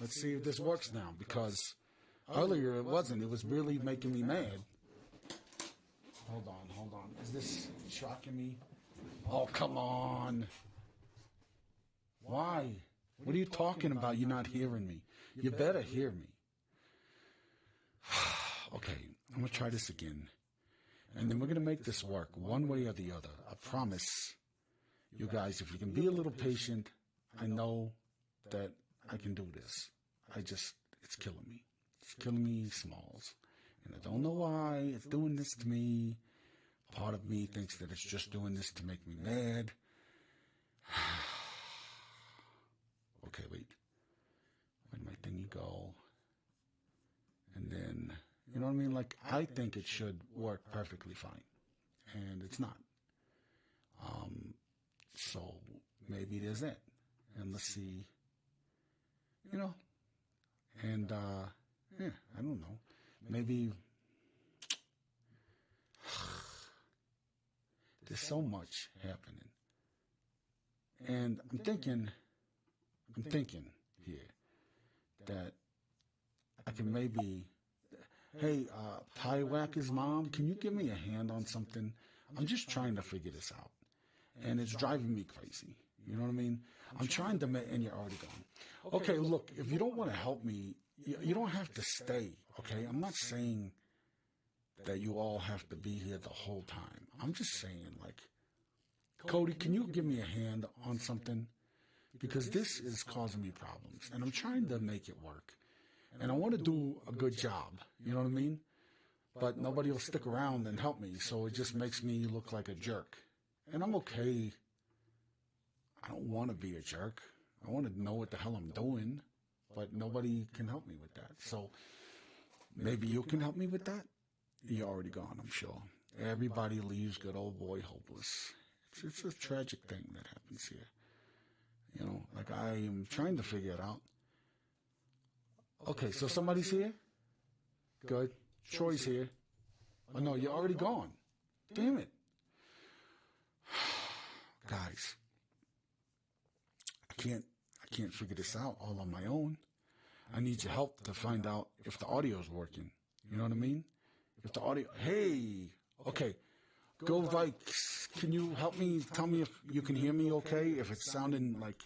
Let's see if this works now, because earlier it wasn't. It was really making me mad. Hold on. Is this shocking me? Oh, come on. Why? What are you talking about? You're not hearing me. You better hear me. Okay, I'm going to try this again. And then we're going to make this work one way or the other. I promise you guys, if you can be a little patient, I know that I can do this. It's killing me. It's killing me, Smalls. And I don't know why it's doing this to me. Part of me thinks that it's just doing this to make me mad. Okay, wait. Where'd my thingy go? And then, you know what I mean? Like, I think it should work perfectly fine. And it's not. So maybe there's that. And let's see. You know. And, I don't know. Maybe there's so much happening. And I'm thinking here that I can maybe, hey, Tywacker's mom, can you give me a hand on something? I'm just trying to figure this out. And it's driving me crazy. You know what I mean? I'm trying to and you're already gone. Okay, look, if you don't want to help me, you don't have to stay, okay? I'm not saying that you all have to be here the whole time. I'm just saying, like, Cody, can you give me a hand on something? Because this is causing me problems, and I'm trying to make it work. And I want to do a good job, you know what I mean? But nobody will stick around and help me, so it just makes me look like a jerk. And I'm okay. I don't want to be a jerk. I want to know what the hell I'm doing, but nobody can help me with that. So maybe you can help me with that? You're already gone, I'm sure. Everybody leaves good old boy hopeless. It's a tragic thing that happens here. You know, like I am trying to figure it out. Okay, so somebody's here? Good. Troy's here. Oh, no, you're already gone. Damn it. Guys, I can't figure this out all on my own. I need your help to find out if the audio's working. You know what I mean? If the audio, hey, okay, Go Vikes, can you help me, tell me if you can hear me okay, if it's sounding like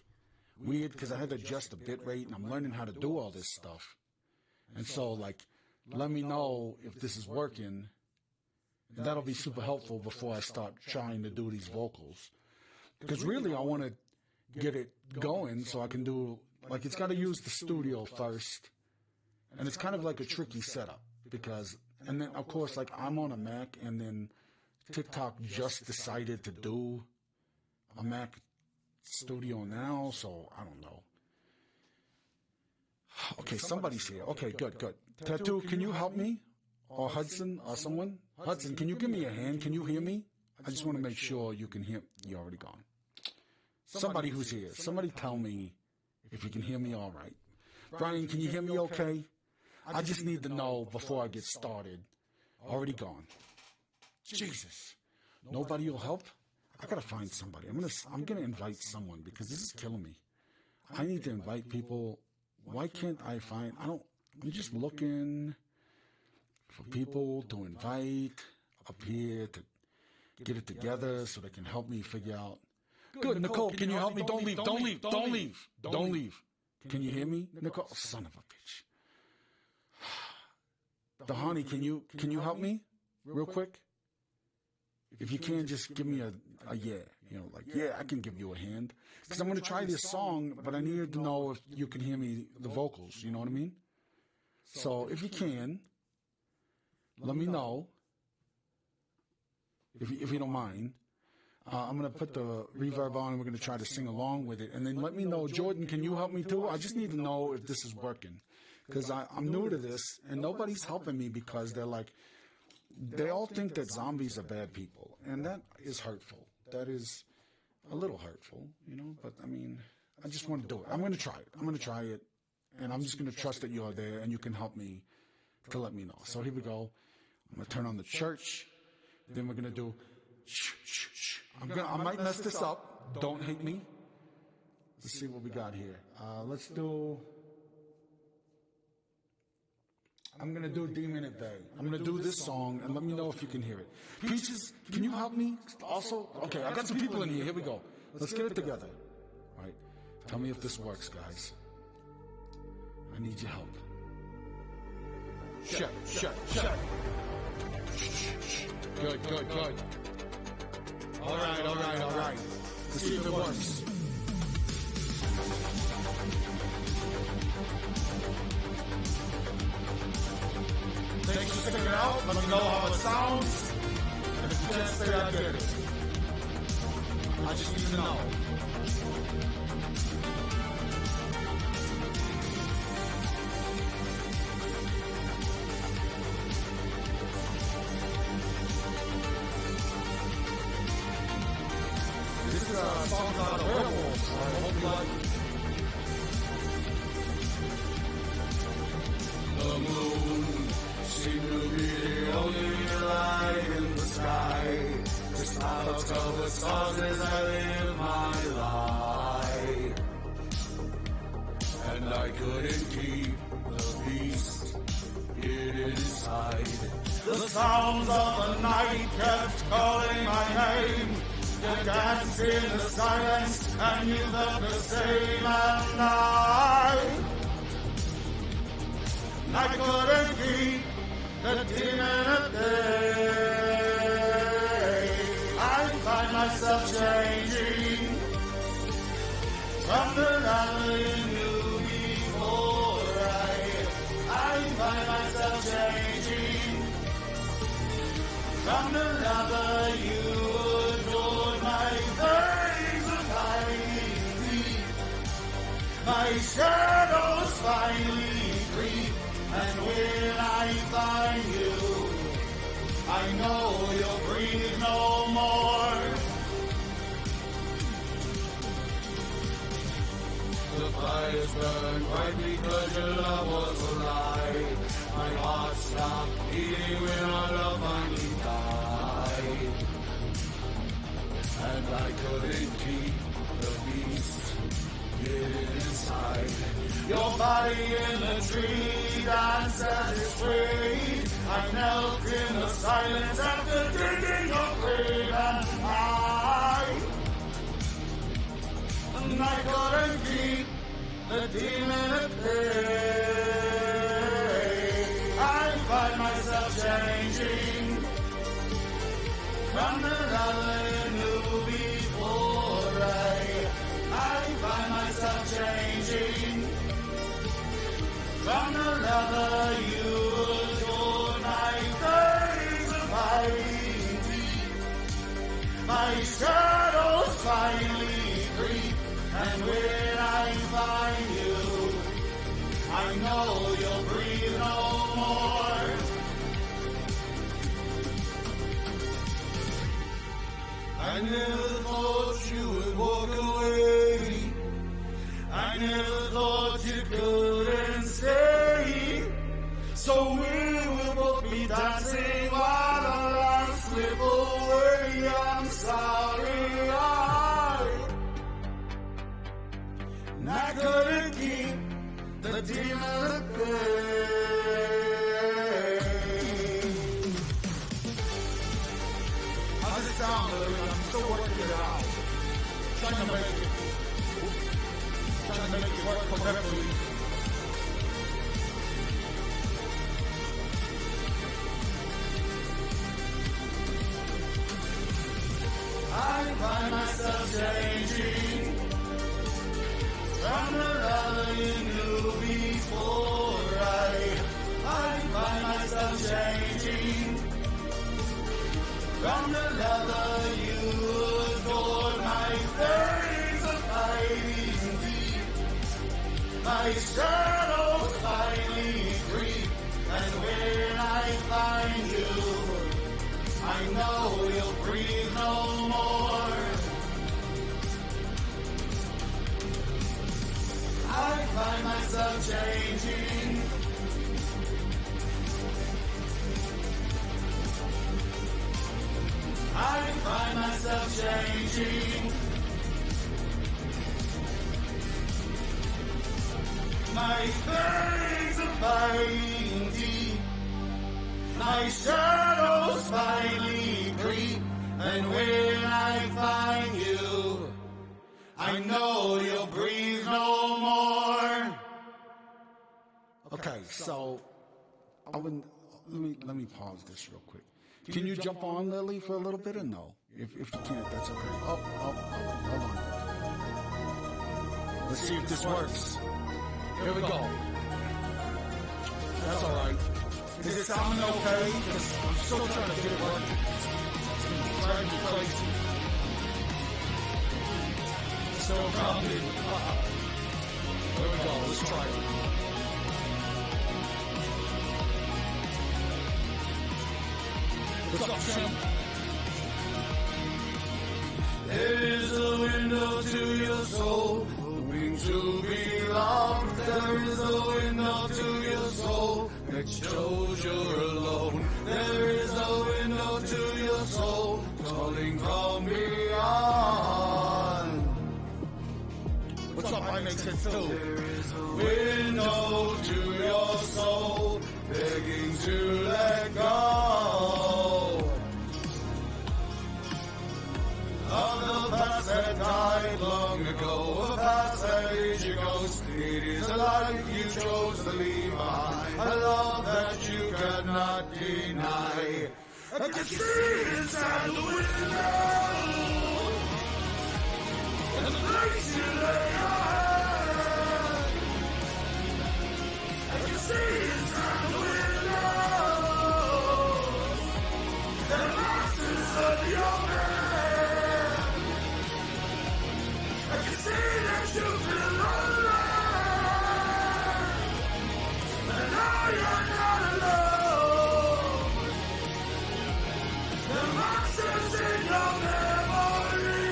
weird, because I had to adjust the bit rate, and I'm learning how to do all this stuff. And so, like, let me know if this is working. That'll be super helpful before I start trying to do these vocals. Because really, I want to get it going so I can do, like, it's got to use the studio first. And it's kind of like a tricky setup. Because, and then, of course, like, I'm on a Mac, and then TikTok just decided to do a Mac studio now, so I don't know. Okay, somebody's here. Okay, good. Tattoo, can you help me? Or Hudson, or someone? Hudson, can you give me a hand? Can you hear me? I just want to make sure you can hear. You're already gone. Somebody who's here. Somebody tell me if you can hear me all right. Brian, can you hear me okay? I just need to know before I get started. Already gone. Jesus. Nobody will help? I gotta find somebody. I'm gonna invite someone because this is killing me. I need to invite people. Why can't I find, I'm just looking for people to invite up here to get it together so they can help me figure out. Good, Nicole, can you help me? Don't leave. Can you hear me? Nicole, son of a bitch. Dahani, can you help me real quick? If you can, just give me a yeah. You know, like, yeah, I can give you a hand. Because I'm going to try this song, but I needed to know if you can hear me, the vocals. You know what I mean? So if you can, let me know. If you don't mind. I'm going to put the reverb on and we're going to try to sing along with it. And then let me know, Jordan, can you help me too? I just need to know if this is working. Because I'm new to this and nobody's helping me because they're like, they all think that zombies are bad people. And that is hurtful. That is a little hurtful, you know. But, I mean, I just want to do it. I'm going to try it. And I'm just going to trust that you're there and you can help me to let me know. So here we go. I'm going to turn on the church. Then we're going to do shh. I might mess this up. Don't hate me. Let's see what we got here. Let's do I'm gonna do Demon at Bay. I'm gonna do this song, and let me know if you can hear it. Peaches, can you help me also? Okay, I got some people in here. Here we go. Let's get it together. All right. Tell me if this works, guys. I need your help. Shut. Good. All right. Let's see if it works. Thanks for sticking it out. Let me know how it sounds. And if you can't say I did it, I just need to know. This is a song about a werewolf, so I hope you like it. The moon seemed to be the only light in the sky. Just clouds covered stars as I live my life. And I couldn't keep the beast hidden inside. The sounds of the night kept calling my name. You danced in the silence and you felt the same, and I couldn't keep the demon at bay. I find myself changing from the lover you knew before. I find myself changing from the lover you adored. My days are hiding deep, my shadows finally creep. And when I find you, I know you'll breathe no more. The fires burned bright because your love was a lie. My heart stopped beating when our love finally died. And I couldn't keep the beast hidden inside. Your body in the tree danced as it swayed. I knelt in the silence after digging your grave, and I couldn't keep the demon at bay. I find myself changing from the lover you knew before. I find myself changing from the lover you adored. My days are hiding deep, my shadows finally creep. And when I find you, I know you'll breathe no more. I never thought you would walk away. I never thought you couldn't stay. So we will both be dancing while the lights slip away. I'm sorry, I couldn't keep the demon at bay. How does it sound, Lily? I'm still working it out. Trying to make it work correctly. I find myself changing from the lover you knew before. I find myself changing from the lover you adored. My days are hiding deep, my shadows finally creep. And when I find you, I know you'll breathe no more. I find myself changing I find myself changing my days are fading deep. My shadows finally creep, and when I find you, I know you'll breathe no more. Okay, so let me pause this real quick. Can you jump on, Lily, for a little bit or no? If you can't, that's okay. Oh, hold on. Let's see if this works. Here we go. That's all right. Is it sounding okay? Because I'm still trying to get it working. It's going to drive me crazy. Still coming. Here we go. Let's try it. What's up, Sam? There is a window to your soul, hoping to be loved. There is a window to your soul that shows you're alone. There is a window to your soul calling from beyond. What's up? I make sense too. There is a window to your soul begging to let go of the past that died long ago, a past that is your ghost. It is a life you chose to leave behind, a love that you cannot deny. I can see it inside the window, and the place you lay your head. I can see it inside the window, the monsters of your head. I can see that you feel lonely, and now you're not alone. The monsters in your memories,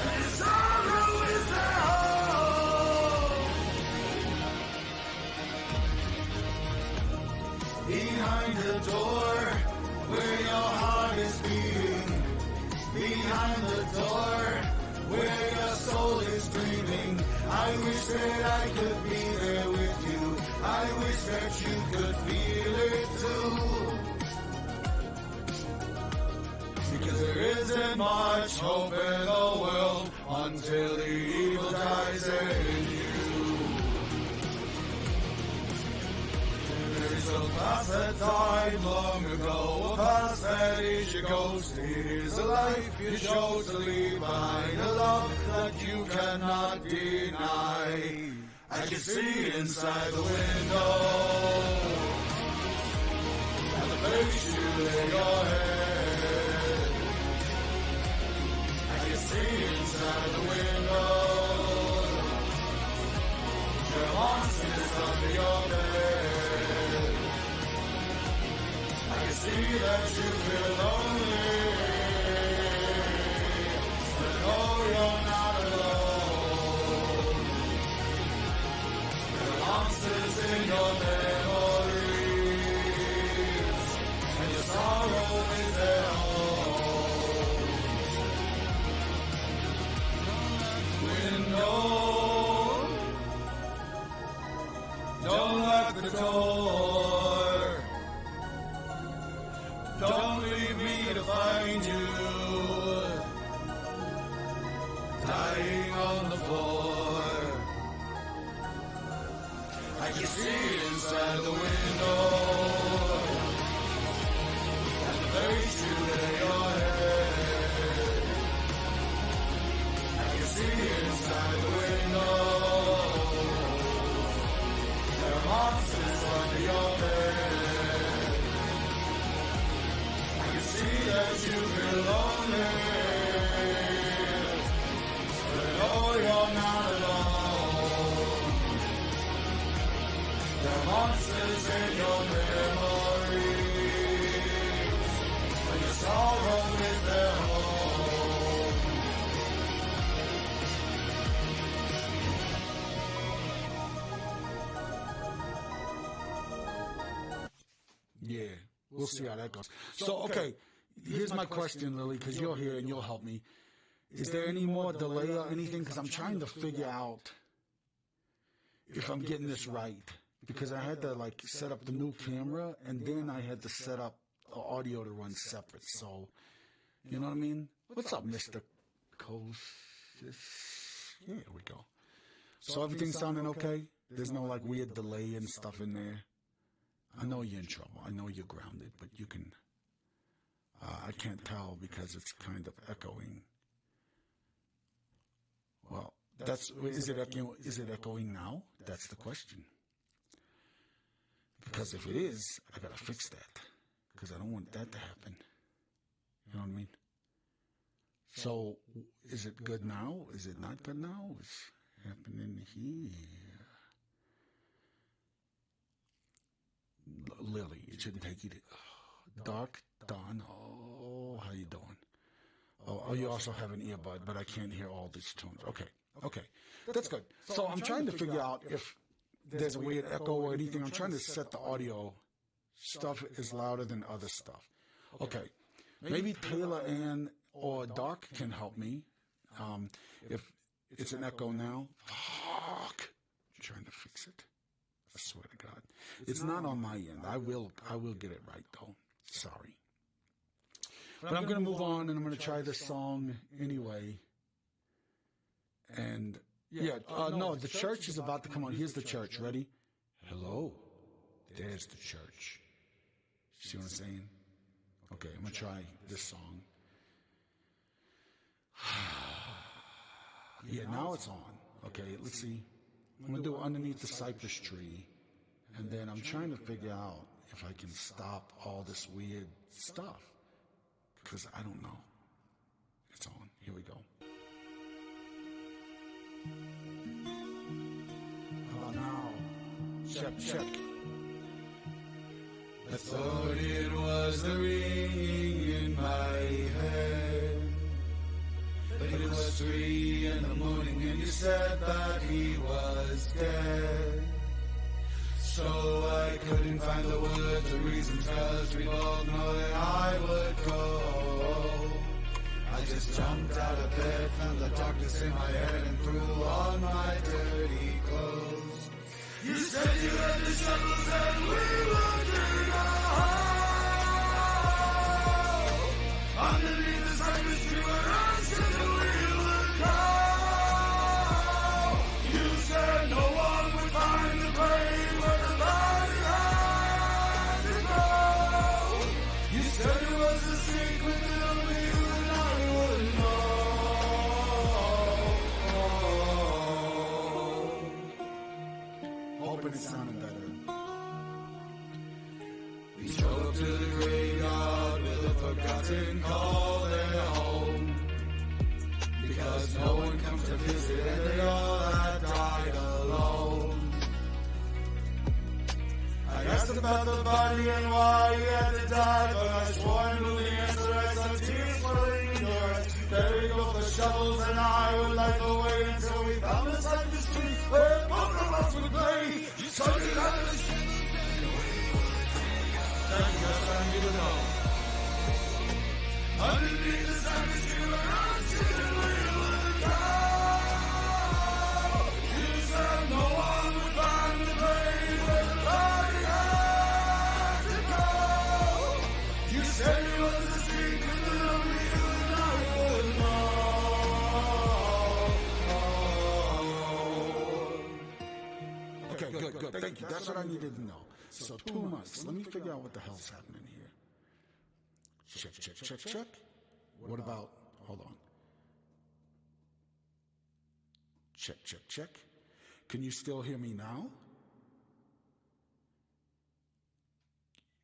and your sorrow is their home. Behind the door, where your heart is beating, behind the door, where your soul is dreaming. I wish that I could be there with you. I wish that you could feel it too. Because there isn't much hope in the world until the evil dies in you. There's a past that died long ago, a past that is your ghost. It is a life you chose to leave behind, a love that you cannot deny. I can see inside the window, and the place you lay your head. I can see inside the window, your monsters under your bed. I can see that you feel lonely, but no, you're not alone. There are monsters in your memories, and your sorrow is their home. Window, don't lock the door. Don't leave me to find you dying on the floor. I can see inside the window, and the place you lay your head. I can see inside the window, there are monsters under your bed. See that you feel lonely, but no, you're not alone. There are monsters in your memories, and your sorrow is their home. Yeah, we'll see how that goes. So, okay, here's my question, Lily, because you're here and you'll help me. Is there any more delay or anything? Because I'm trying to figure out if I'm getting this right. because I had to like set up the new camera, and then I had to set up the audio to run separate. So, you know what I mean? What's up, Mr. Coast? Yeah, here we go. So everything's sounding okay? There's no like weird delay and stuff in there? I know you're in trouble. I know you're grounded, but you can... I can't tell because it's kind of echoing. Well, is it echoing now? That's the question. Because if it is, I gotta fix that. Because I don't want that to happen. You know what I mean? So, is it good now? Is it not good now? What's happening here? Lily, it shouldn't take you to... Dark Dawn, oh, how you doing? Oh, you also have an earbud, but I can't hear all these tones. Okay, that's good. So I'm trying to figure out if there's a weird echo or anything. I'm trying to set the audio stuff is louder than other stuff. Okay, maybe Taylor Ann or Dark can help me. If it's an echo now, fuck, I'm trying to fix it. I swear to God, it's not on my end. I will get it right though. Sorry. But I'm going to move on, and I'm going to try this song anyway. And, yeah, no, the church is about to come on. Here's the church. Ready? Hello. There's the church. See what I'm saying? Okay, I'm going to try this song. Yeah, now it's on. Okay, let's see. I'm going to do Underneath the Cypress Tree. And then I'm trying to figure out if I can stop all this weird stuff. Because I don't know. It's on. Here we go. How about now? Check. I thought it was the ringing in my head, but it was 3 in the morning and you said that he was dead. So I couldn't find the words or reasons, cause we both know that I would go. I just jumped out of bed, found the darkness in my head and threw on my dirty clothes. You said you had the shovels and we would dig a hole underneath the cypress tree where I said that we would go. You said no one would find the grave where the body had to go. You said it was a secret that only you and I would know. Hoping it sounded better. We drove to the graveyard with a forgotten call their home, because no one comes to visit and they all had died alone. I asked about the body and why he had to die, but I swore I knew the answer as some tears flowing in yours. Buried both the shovels and I would light the way until we found the cypress tree where both of us would play. You took it out of the street. That's all I need to know. Underneath the cypress tree where I said that we would go. You said no one would find the grave where the body had to go. You said it was a secret that only you and I would know. Okay, good. Thank you. That's what I needed to know. So 2 months. Let me figure out what the hell's happening here. Check. What about, hold on. Check. Can you still hear me now?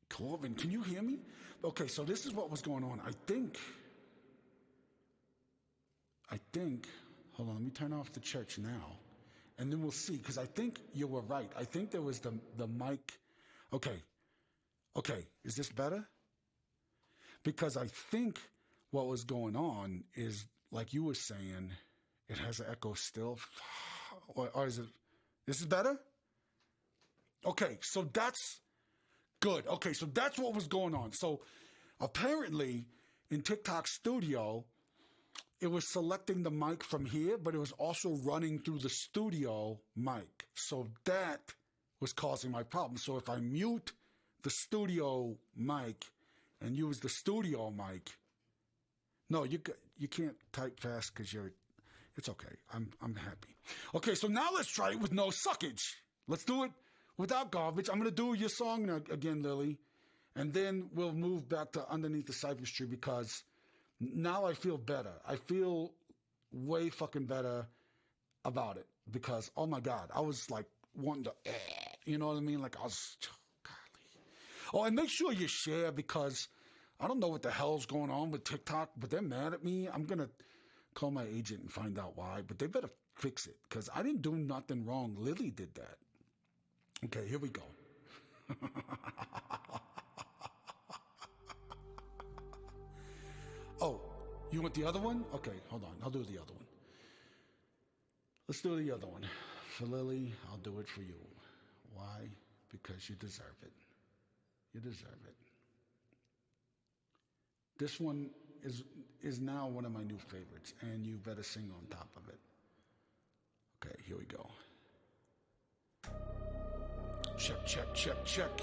Corbin, can you hear me? Okay, so this is what was going on. I think, hold on, let me turn off the church now. And then we'll see, because I think you were right. I think there was the mic. Okay, is this better? Because I think what was going on is, like you were saying, it has an echo still. Or is it, this is better? Okay, so that's good. Okay, so that's what was going on. So apparently in TikTok Studio, it was selecting the mic from here, but it was also running through the studio mic. So that was causing my problem. So if I mute the studio mic and use the studio mic, no, you can't type fast because it's okay. I'm happy. Okay, so now let's try it with no suckage. Let's do it without garbage. I'm going to do your song again, Lily, and then we'll move back to Underneath the Cypress Tree because now I feel better. I feel way fucking better about it because, oh my God, I was like wanting to, you know what I mean? Like I was, golly. Oh, and make sure you share because I don't know what the hell's going on with TikTok, but they're mad at me. I'm going to call my agent and find out why, but they better fix it because I didn't do nothing wrong. Lily did that. Okay, here we go. Oh, you want the other one? Okay, hold on. I'll do the other one. Let's do the other one. For Lily, I'll do it for you. Why? Because you deserve it. You deserve it. This one is now one of my new favorites, and you better sing on top of it. Okay, here we go. Check, check, check, check.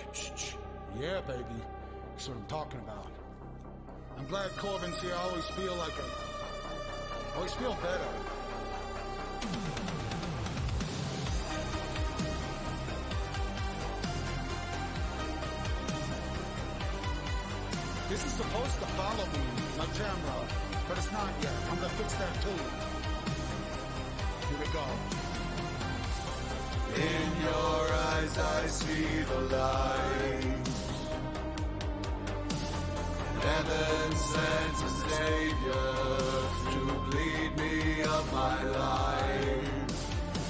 Yeah, baby. That's what I'm talking about. I'm glad Corbin's here. I always feel better. This is supposed to follow me, my camera, but it's not yet. I'm gonna fix that too. Here we go. In your eyes I see the light. Heaven sent a savior to bleed me of my life.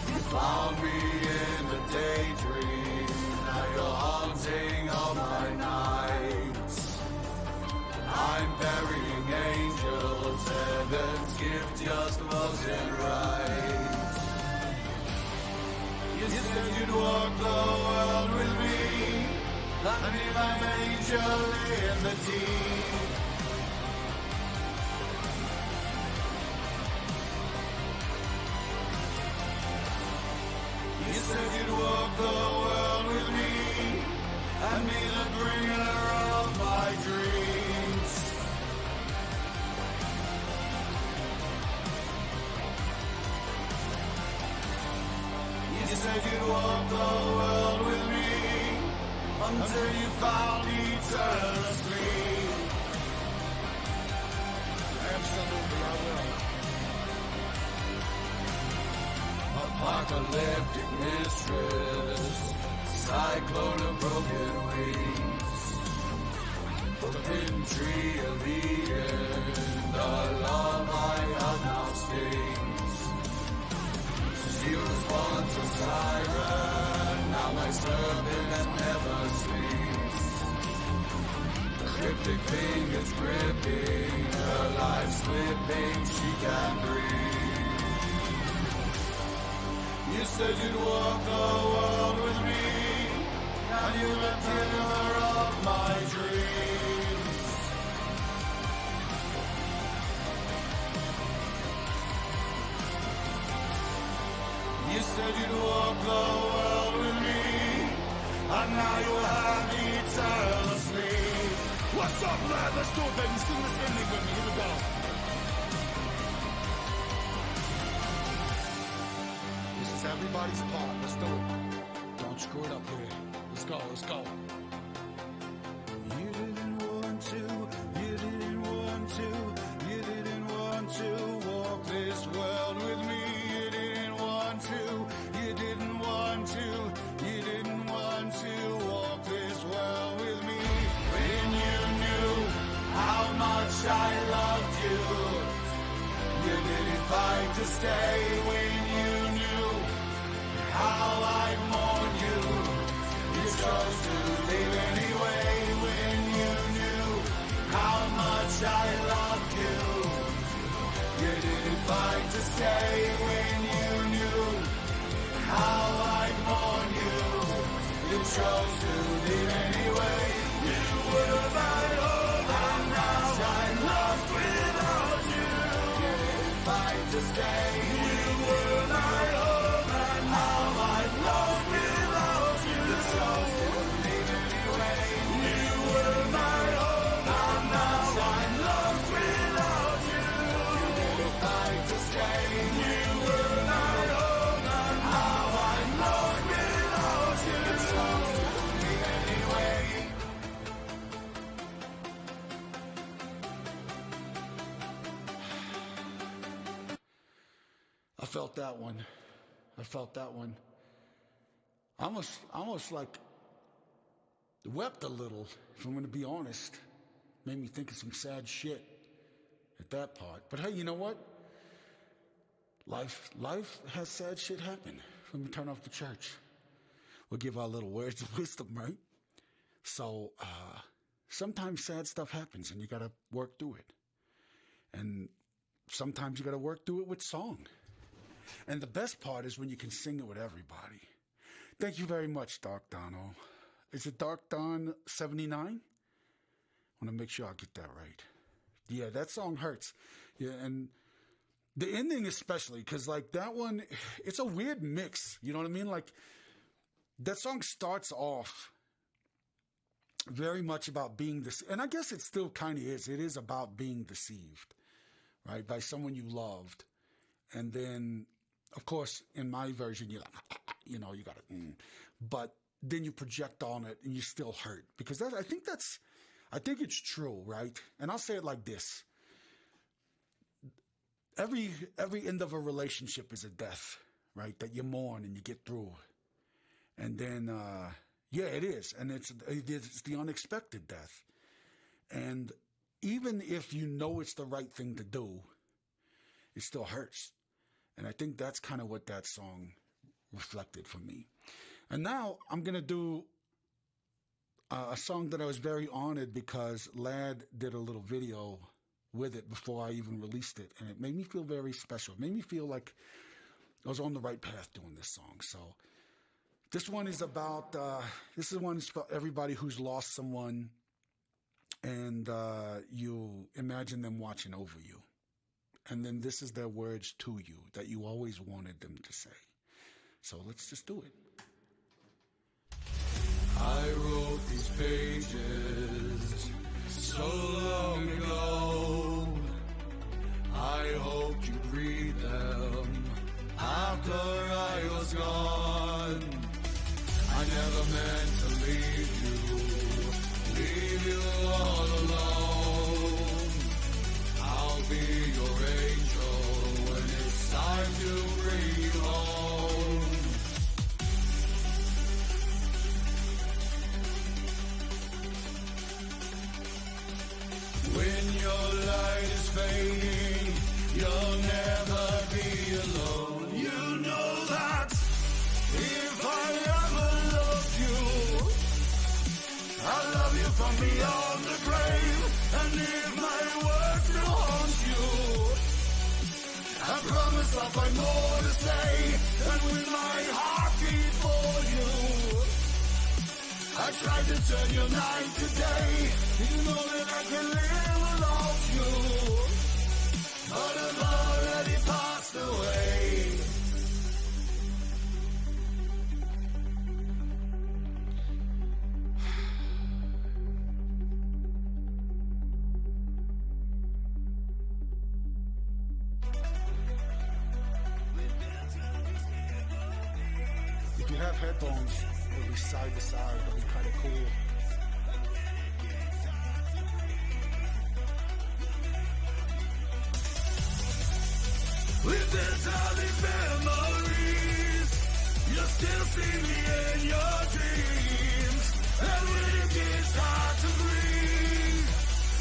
You found me in a daydream. Now you're haunting all my nights. I'm burying angels. Heaven's gift just wasn't right. You said you'd walk the world with me. Let me like an angel in the deep. You said you'd walk the world with me and be the bringer of my dreams. You said you'd walk the world with me until you found eternal sleep. Absolutely, I will. Apocalyptic mistress, cyclone of broken wings, forbidden tree of Eden, the love I have now stings. She was once a siren, now my servant never sleeps. Cryptic fingers gripping, her life slipping, she can't breathe. You said you'd walk the world with me, and you were giver of my dreams. You said you'd walk the world with me, and now you have eternal sleep. What's up, lad? Let's do it, baby. Sing this ending with me. Here we go. This is everybody's part. Let's do it. Don't screw it up here. Let's go. Let's go. You didn't want to, you didn't want to, you didn't want to walk this world with me. You didn't want to, you didn't want to, you didn't want to walk this world with me. When you knew how much I loved you, you didn't fight to stay. When you knew how I mourned you, you chose to leave anyway. When you knew how much I loved you, you didn't fight to stay. When you knew how I mourned you, you chose to leave anyway. You were my home, and now I'm lost without you. You didn't fight to stay. You were my home, and now I'm lost without you. felt that one. I felt that one. Almost like wept a little, if I'm going to be honest. Made me think of some sad shit at that part. But hey, you know what? Life has sad shit happen. Let me turn off the church. We'll give our little words of wisdom, right? So, sometimes sad stuff happens and you got to work through it. And sometimes you got to work through it with song. And the best part is when you can sing it with everybody. Thank you very much, Dark Dono. Is it Dark Don 79? I want to make sure I get that right. Yeah, that song hurts. Yeah, and the ending especially, because like that one, it's a weird mix. You know what I mean? Like that song starts off very much about being this, and I guess it still kind of is. It is about being deceived, right, by someone you loved, and then, of course, in my version, you're like, you know, you got to, but then you project on it, and you still hurt because I think it's true, right? And I'll say it like this: every end of a relationship is a death, right? That you mourn and you get through, and then. Yeah, it is. And it's the unexpected death. And even if you know it's the right thing to do, it still hurts. And I think that's kind of what that song reflected for me. And now I'm going to do a song that I was very honored because Lad did a little video with it before I even released it. And it made me feel very special. It made me feel like I was on the right path doing this song. So this one is about, this is one for everybody who's lost someone and you imagine them watching over you. And then this is their words to you that you always wanted them to say. So let's just do it. I wrote these pages so long ago. I hoped you'd read them after I was gone. I never meant to leave you all alone. I'll be your angel when it's time to bring you home. When your light is fading, you'll never be alone. You know that if I I love you from beyond the grave, and if my words still haunt you, I promise I'll find more to say, and with my heart beat for you, I tried to turn your night to day, you know that I can live without you, but I've already passed away. If you have headphones, it'll be side to side. It'll be kind of cool. With the tiny memories, you still see me in your dreams. And when it gets hard to breathe,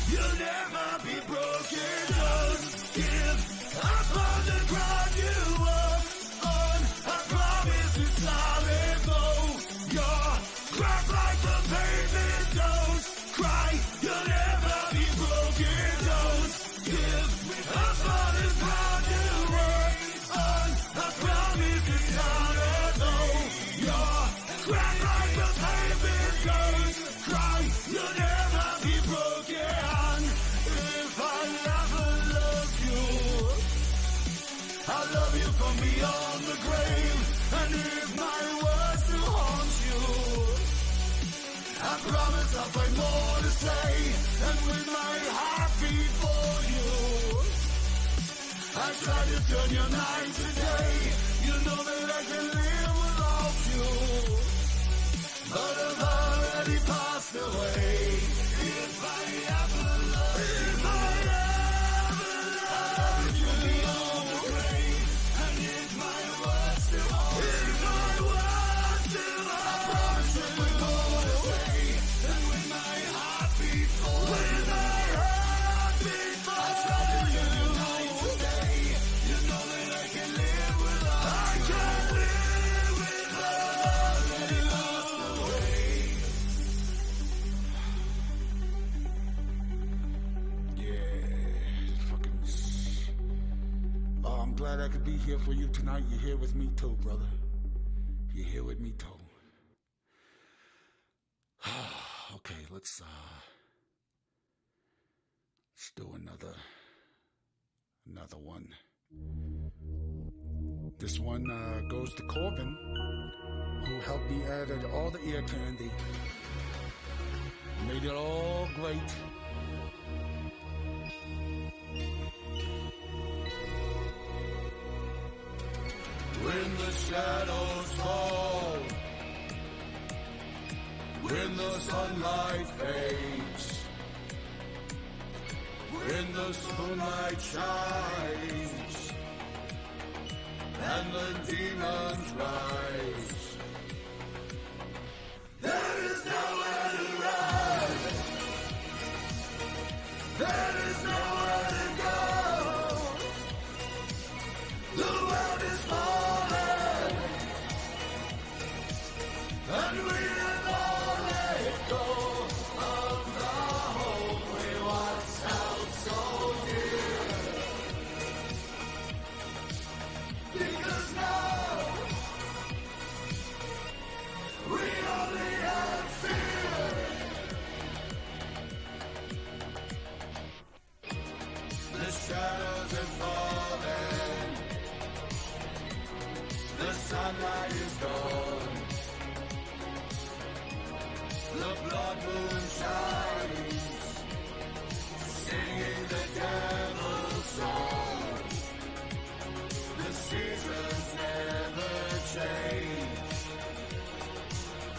you'll never be broken. Just give up on the ground you walk on. I promise it's solid though. You're cracked like the pavement. Don't cry, you'll never be broken. Don't give up on the ground you walk on. I promise it's solid though. You're cracked like the pavement. Don't cry, you'll never be broken. If I ever love you, I love you from beyond the grave. And if my words still haunt you, I promise I'll find more to say. And with my heartbeat for you, I try to turn your night to day. You know that I can live without you, but I've already passed away. If I ever love you, if I ever love you, beyond the grave. And if here for you tonight. You're here with me too, brother. You're here with me too. Okay, let's do another one. This one goes to Corbin, who helped me add all the ear candy. Made it all great. When the shadows fall, when the sunlight fades, when the moonlight shines, and the demons rise, there is nowhere to run, there is nowhere to go, the world is falling, and we have all let go of the hope we once held so dear. Because now we only have fear. The shadows are falling, the sunlight is gone, the blood moon shines, singing the devil's song. The seasons never change,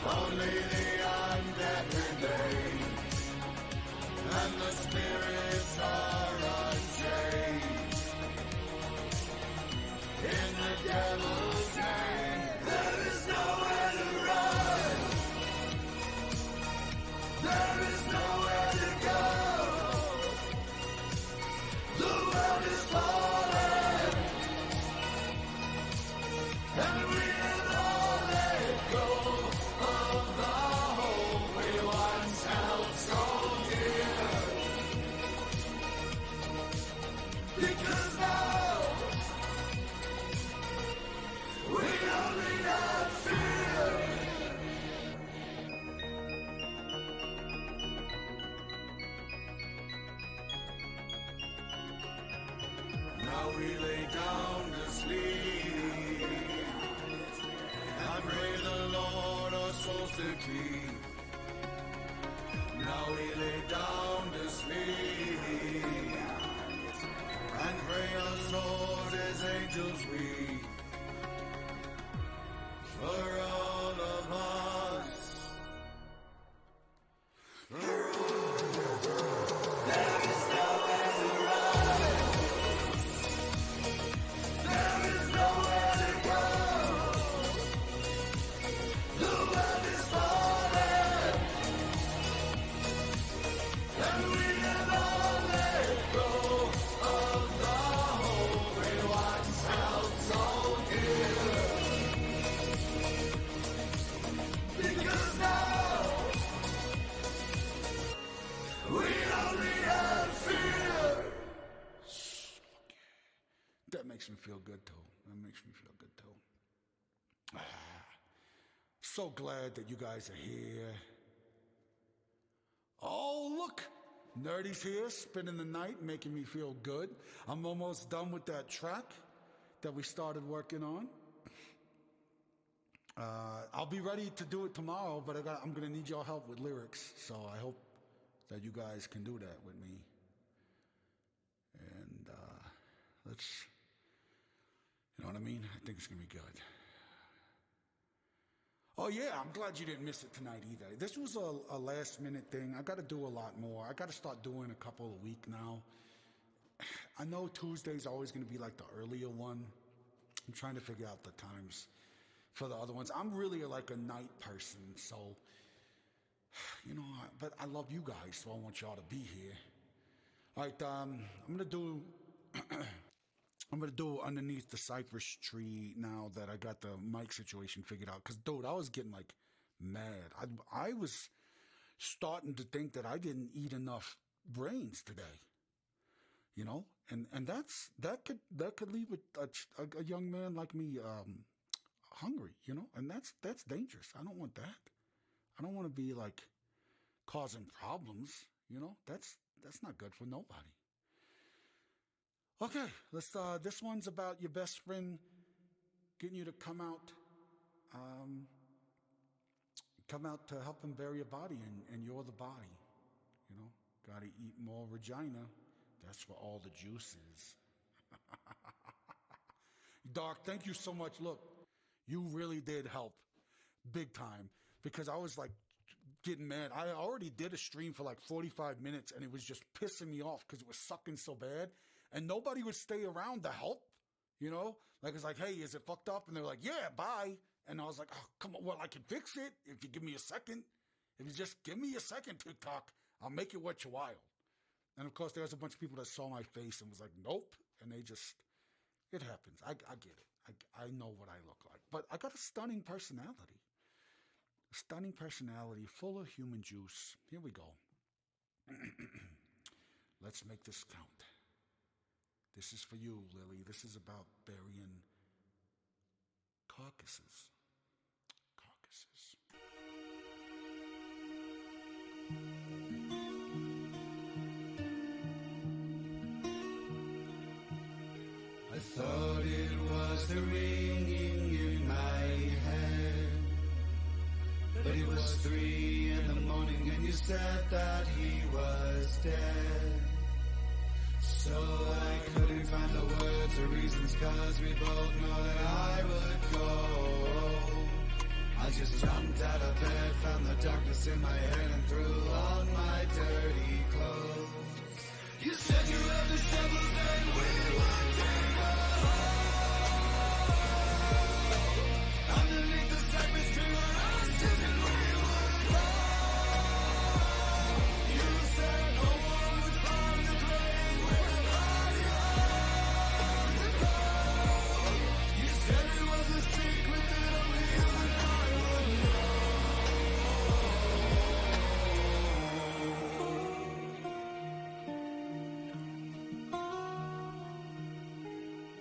only the undead remain, and the spirits are unchanged. In the devil's name, there is nowhere to run, there is nowhere to go, the world is falling, and we have all let go of the hope we once held so dear. Because now we only have fear. Now we lay down to sleep and pray the Lord our souls to keep. Now we lay down to sleep and pray our souls as angels weep. For all of us, there is nowhere to run, there is nowhere to go, the world is falling, and we have all let go of the hope we once held so dear. Because now we only have fear. That makes me feel good too. That makes me feel good too. So glad that you guys are here. Oh, look. Nerdy's here, spending the night, making me feel good. I'm almost done with that track that we started working on. I'll be ready to do it tomorrow, but I'm going to need your help with lyrics. So I hope that you guys can do that with me. And let's, you know what I mean? I think it's going to be good. Oh, yeah, I'm glad you didn't miss it tonight either. This was a last-minute thing. I got to do a lot more. I got to start doing a couple a week now. I know Tuesday's always going to be like the earlier one. I'm trying to figure out the times for the other ones. I'm really like a night person, so, you know, but I love you guys, so I want y'all to be here. All right, I'm going to do... I'm going to do underneath the cypress tree now that I got the mic situation figured out. Because, dude, I was getting, like, mad. I was starting to think that I didn't eat enough brains today. you know, and that could leave a young man like me hungry, you know, and that's dangerous. I don't want that. I don't want to be like causing problems, you know. That's not good for nobody. Okay, let's. This one's about your best friend getting you to um, come out to help him bury a body, and you're the body. You know, gotta eat more vagina. That's where all the juice is. Doc, thank you so much. Look, you really did help big time because I was like getting mad. I already did a stream for like 45 minutes and it was just pissing me off because it was sucking so bad and nobody would stay around to help, you know? Like, it's like, hey, is it fucked up? And they're like, yeah, bye. And I was like, oh, come on, well, I can fix it if you give me a second. If you just give me a second, TikTok, I'll make it worth your while. And of course, there was a bunch of people that saw my face and was like, nope. And they just, it happens. I get it. I know what I look like. But I got a stunning personality. A stunning personality full of human juice. Here we go. Let's make this count. This is for you, Lily. This is about burying carcasses. Carcasses. I thought it was the ringing in my head, but it was 3 in the morning and you said that he was dead. So I couldn't find the words or reasons, cause we both know that I would go. I just jumped out of bed, found the darkness in my head and threw on my dirty clothes. You said you had the shovels and we would dig a hole underneath the cypress tree where I stood and we would go. You said no one would find the grave where the body had to go. You said it was a secret that only you and I would know.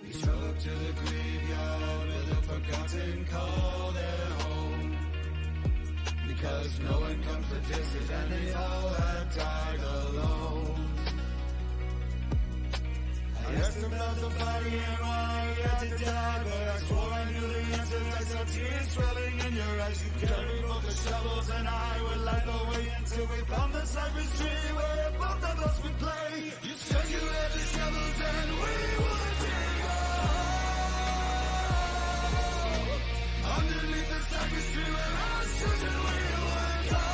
We drove to the graveyard of the forgotten, called it home. Because no one comes to visit and they all had died alone. I asked about the body and why he had to die, but I swore I knew the answer. I saw tears swelling in your eyes. You carried both the shovels and I would light the way until we found the cypress tree where both of us would play. You said you had the shovels and we would dig a hole underneath the cypress tree where I stood and we would go.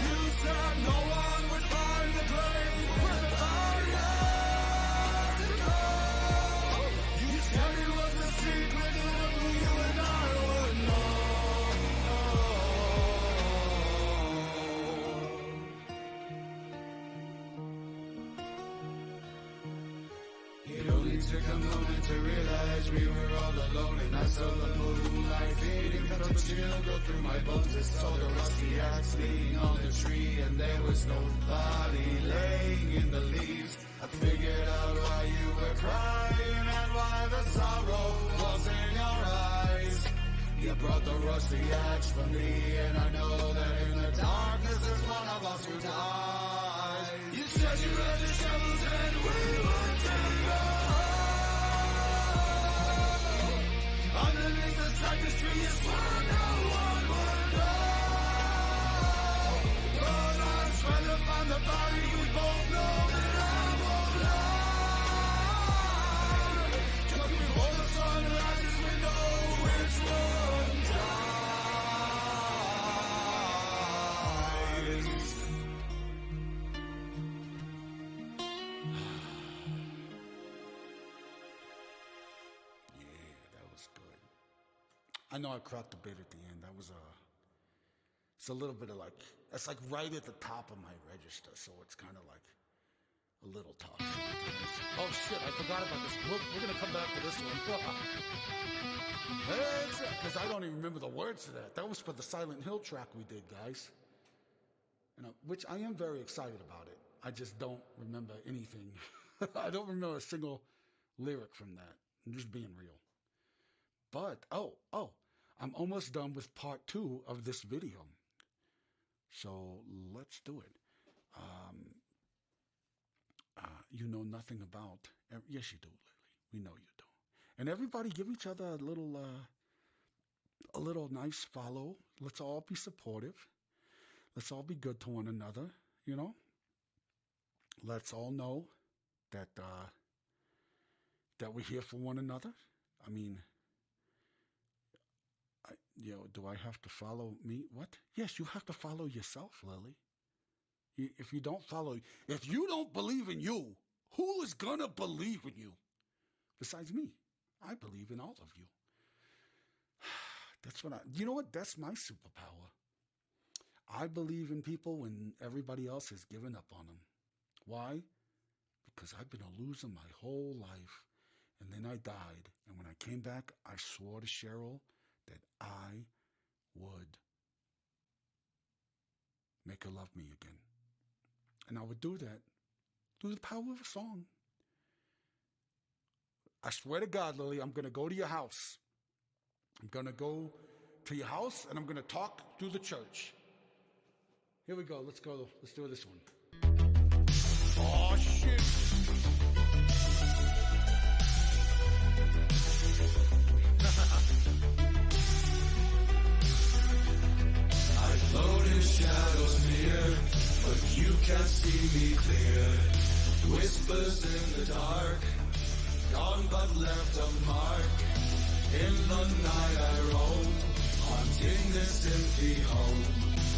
You said no one would find the grave where the body had to go. You said it was a secret that only you and I would know. It only took a moment to realize we were all alone, and I saw the moonlight fading, felt a chill go through my bones. I saw the rusty axe leaning on the tree, and there was no body laying in the leaves. I figured out why you were crying and why the sorrow was in your eyes. You brought the rusty axe for me, and I know that in the darkness there's one of us who died. You said you had the shovels and we would dig a hole underneath the cypress tree. You swore no one would know. But I swear to find the body, we both know that I won't lie. Just before the sun rises, we know which one dies. Yeah, that was good. I know I cracked a bit at the end. That was it's a little bit of like, it's like right at the top of my register, so it's kind of like a little tough. Oh shit, I forgot about this. We're gonna come back to this one. Because I don't even remember the words to that. That was for the Silent Hill track we did, guys. Which I am very excited about it. I just don't remember anything. I don't remember a single lyric from that. I'm just being real. But, I'm almost done with part 2 of this video. So let's do it. You know nothing about. Yes, you do, Lily. We know you do. And everybody, give each other a little nice follow. Let's all be supportive. Let's all be good to one another. You know. Let's all know that that we're here for one another. I mean, do I have to follow me? What? Yes, you have to follow yourself, Lily. If you don't believe in you, who is gonna believe in you? Besides me, I believe in all of you. You know what? That's my superpower. I believe in people when everybody else has given up on them. Why? Because I've been a loser my whole life. And then I died. And when I came back, I swore to Cheryl that I would make her love me again. And I would do that through the power of a song. I swear to God, Lily, I'm going to go to your house. I'm going to go to your house and I'm going to talk through the church. Here we go. Let's go. Let's do this one. Oh, shit. I float in shadows near, but you can't see me clear. Whispers in the dark, gone but left a mark. In the night I roam, haunting this empty home.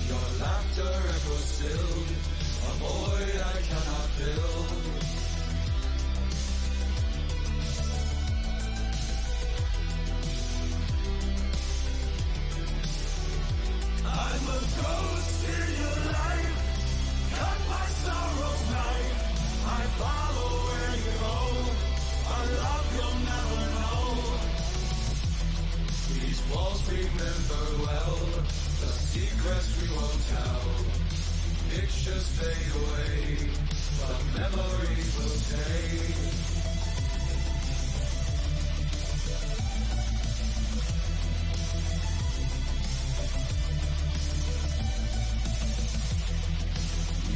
Your laughter echoes still, a void I cannot fill. I'm a ghost in your life, cut my sorrow's knife. I follow where you go, a love you'll never know. These walls remember well, the secrets we won't tell. Pictures fade away, but memories will stay.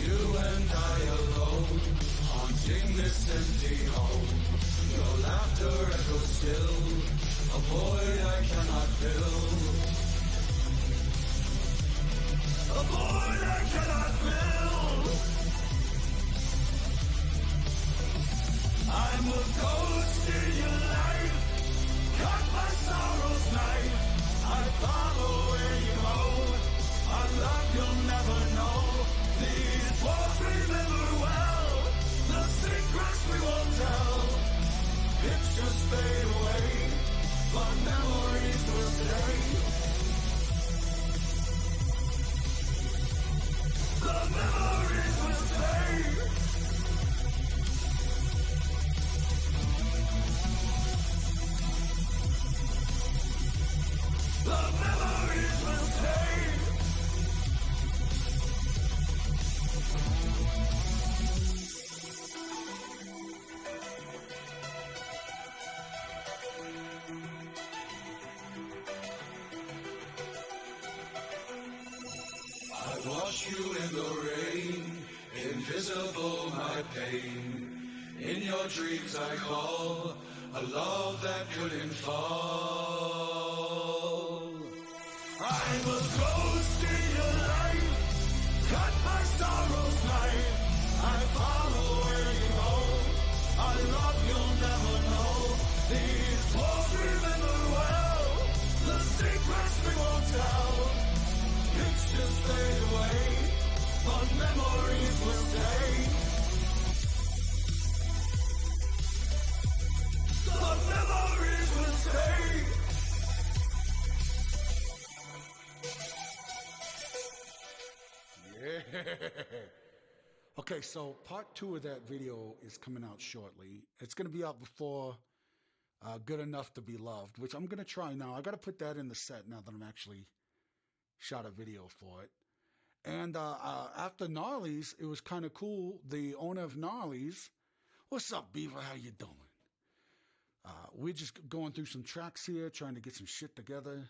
You and I alone, haunting this empty home. Your laughter echoes still, a void I cannot fill. A void I cannot fill. I'm a ghost in your life, cut my sorrow's knife. I follow where you go, a love you'll never know. These walls remember well, the secrets we won't tell. Pictures fade away, but memories will stay. The memories will stay. The memories will stay. I watch you in the rain, invisible my pain. In your dreams I call a love that couldn't fall. I'm a ghost in your life, cut my sorrow's knife. I follow where you go, a love you'll never know. These walls remember well, the secrets we won't tell. Pictures fade away, but memories will stay. The memories will stay. Yeah. Okay, so part 2 of that video is coming out shortly. It's going to be out before Good Enough to Be Loved, which I'm going to try now. I got to put that in the set now that I'm actually shot a video for it. And after Gnarly's, it was kind of cool. The owner of Gnarly's, what's up, Beaver? How you doing? We're just going through some tracks here, trying to get some shit together.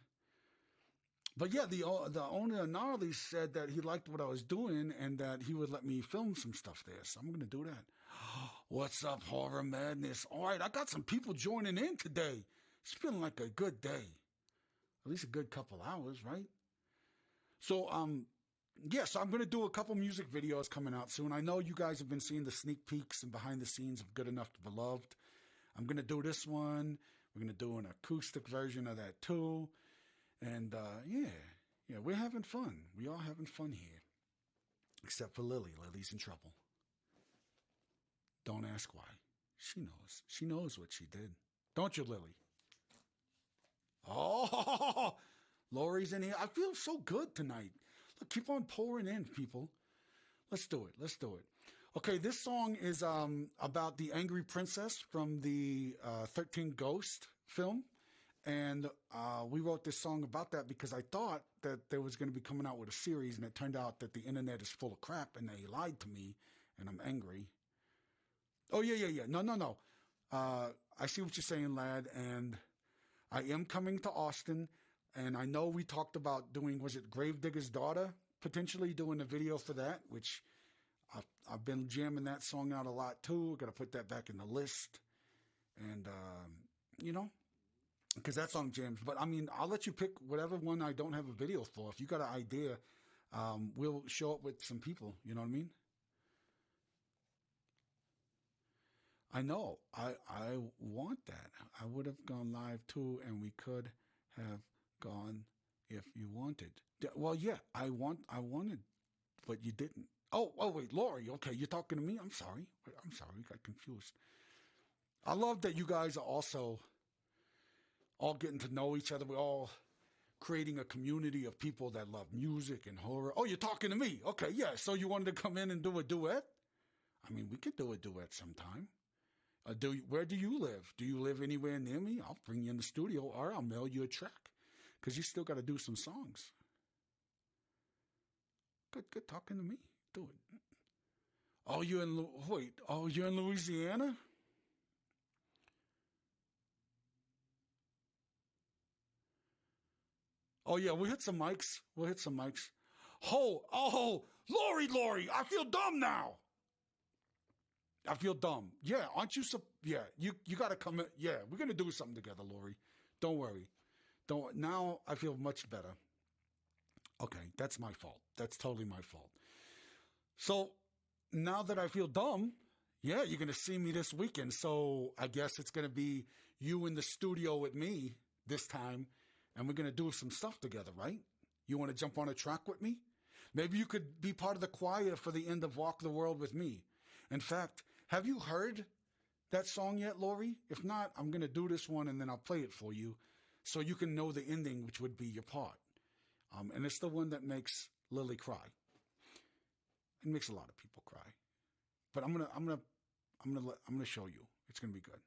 But yeah, the owner of Gnarly's said that he liked what I was doing and that he would let me film some stuff there. So I'm going to do that. What's up, Horror Madness? All right, I got some people joining in today. It's feeling like a good day. At least a good couple hours, right? So, so I'm going to do a couple music videos coming out soon. I know you guys have been seeing the sneak peeks and behind the scenes of Good Enough to Be Loved. I'm going to do this one. We're going to do an acoustic version of that too. And, yeah, we're having fun. We all having fun here. Except for Lily. Lily's in trouble. Don't ask why. She knows. She knows what she did. Don't you, Lily? Oh, Lori's in here. I feel so good tonight. Look, keep on pouring in, people. Let's do it. Let's do it. Okay, this song is about the angry princess from the 13 Ghost film. And we wrote this song about that because I thought that there was going to be coming out with a series, and it turned out that the internet is full of crap, and they lied to me, and I'm angry. Oh, yeah. No. I see what you're saying, lad, and I am coming to Austin, and I know we talked about doing, was it Gravedigger's Daughter, potentially doing a video for that, which I've been jamming that song out a lot, too. Got to put that back in the list, and, because that song jams. But, I mean, I'll let you pick whatever one I don't have a video for. If you got an idea, we'll show up with some people. You know what I mean? I know. I want that. I would have gone live, too, and we could have gone if you wanted. Well, yeah, I wanted, but you didn't. Oh, wait, Lori. Okay, you're talking to me? I'm sorry. We got confused. I love that you guys are also all getting to know each other. We're all creating a community of people that love music and horror. Oh, you're talking to me. Okay, yeah. So you wanted to come in and do a duet? I mean, we could do a duet sometime. Where do you live? Do you live anywhere near me? I'll bring you in the studio, or I'll mail you a track, because you still got to do some songs. Good talking to me. Do it. Oh, you're in Louisiana? Oh, yeah, we'll hit some mics. Oh, Lori, I feel dumb now. I feel dumb. Yeah, aren't you? Yeah, you got to come in. Yeah, we're going to do something together, Lori. Don't worry. Now I feel much better. Okay, that's my fault. That's totally my fault. So now that I feel dumb, yeah, you're going to see me this weekend. So I guess it's going to be you in the studio with me this time, and we're going to do some stuff together, right? You want to jump on a track with me? Maybe you could be part of the choir for the end of Walk the World with Me. In fact, have you heard that song yet, Lori? If not, I'm going to do this one and then I'll play it for you so you can know the ending, which would be your part. And it's the one that makes Lily cry. It makes a lot of people cry. But I'm gonna show you. It's gonna be good.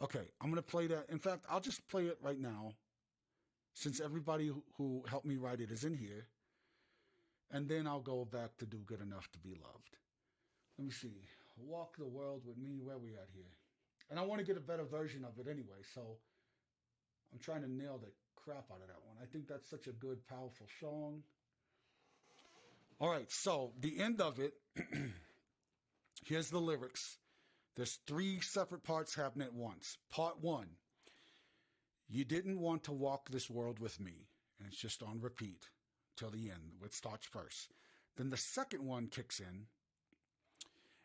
Okay, I'm gonna play that. In fact, I'll just play it right now, since everybody who helped me write it is in here. And then I'll go back to do Good Enough to Be Loved. Let me see. Walk the World with Me. Where we at here? And I want to get a better version of it anyway, so I'm trying to nail the crap out of that one. I think that's such a good, powerful song. All right, so the end of it, here's the lyrics. There's 3 separate parts happening at once. Part 1, you didn't want to walk this world with me. And it's just on repeat till the end. It starts first. Then the second one kicks in.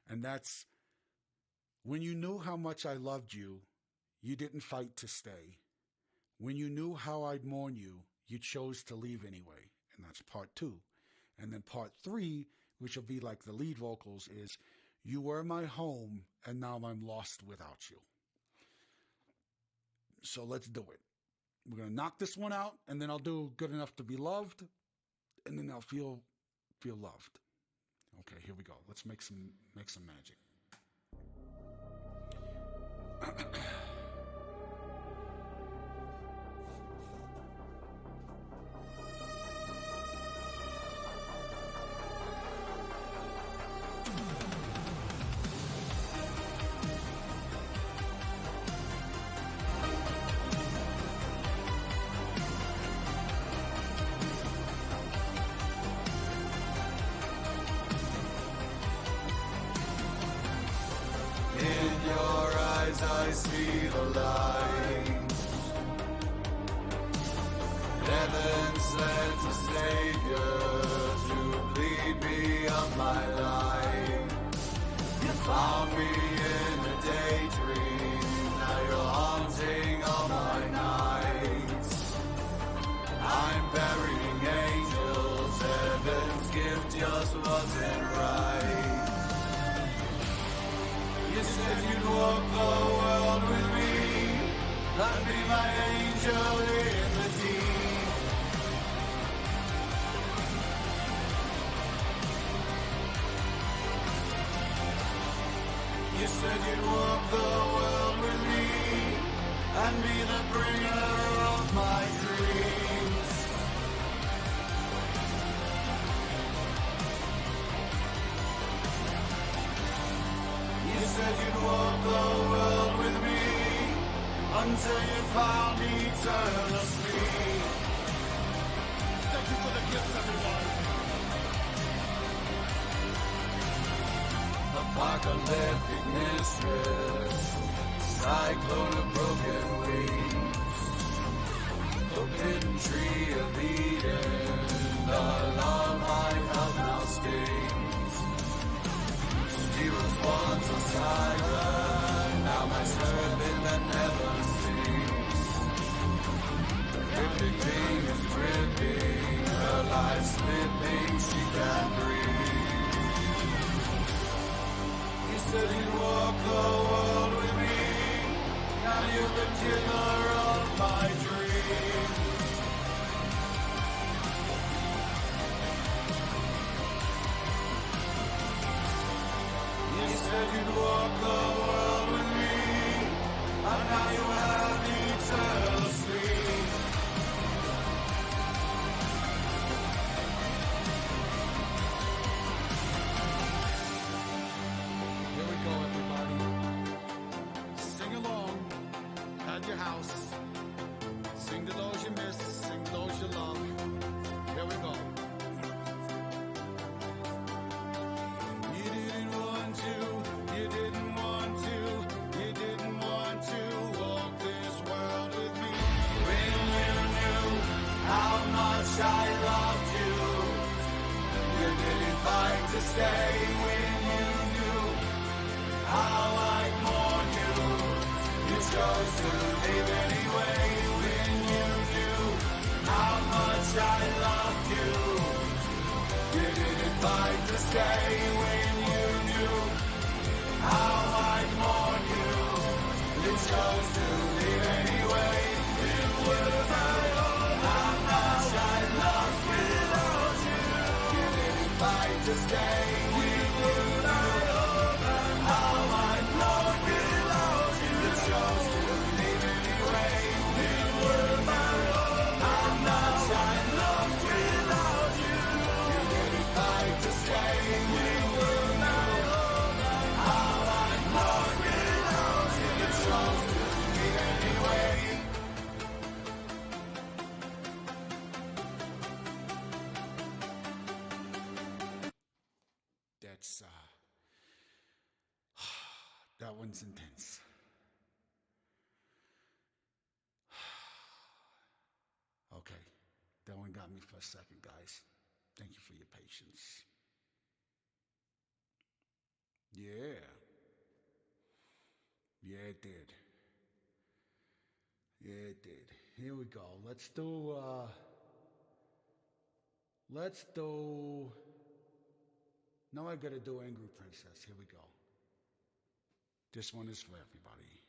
And that's, when you knew how much I loved you, you didn't fight to stay. When you knew how I'd mourn you, you chose to leave anyway. And that's part 2. And then part 3, which will be like the lead vocals, is, you were my home, and now I'm lost without you. So let's do it. We're going to knock this one out, and then I'll do Good Enough to Be Loved, and then I'll feel loved. Okay, here we go. Let's make some magic. see the light. Heaven sent a Savior to plead me of my life. You found me in a daydream, now you're haunting all my nights. I'm burying angels, heaven's gift just wasn't right. You said you'd walk the world with me, I'd be my angel in the deep. You said you'd walk the world with me and be the bringer of my dreams. You said you'd walk the world with me until you found eternal sleep. Thank you for the gifts, everyone. Apocalyptic mistress, cyclone of broken wings, forbidden tree of Eden, the long life of now stings. She was once a siren, now my servant that never sleeps. The cryptic thing is dripping, her life slipping, she can't breathe. You said you'd walk the world with me, now you're the killer of my dreams. You said you'd walk the world with me, and now you have eternal sleep. Here we go, everybody. Sing along at your house. Sing to those you miss, sing to those you love. Here we go. You didn't want to, you didn't want to, you didn't want to walk this world with me. When you knew how much I loved you, you didn't fight to stay. When you knew how I mourn you, you chose to leave anyway. When you knew how much I loved you, you didn't fight to stay. When you knew how I mourn you, you chose to leave anyway. It was how much I loved without you. You didn't fight to stay. We were how I mourn without you. You chose to leave anyway. We were how much I loved without you. You didn't fight to stay. We were how I mourn without you. You chose to leave anyway. That's that one's intense. Okay, that one got me for a second, guys. Thank you for your patience. Yeah. Yeah, it did. Yeah, it did. Here we go. Let's do, now I gotta do Angry Princess. Here we go. This one is for everybody.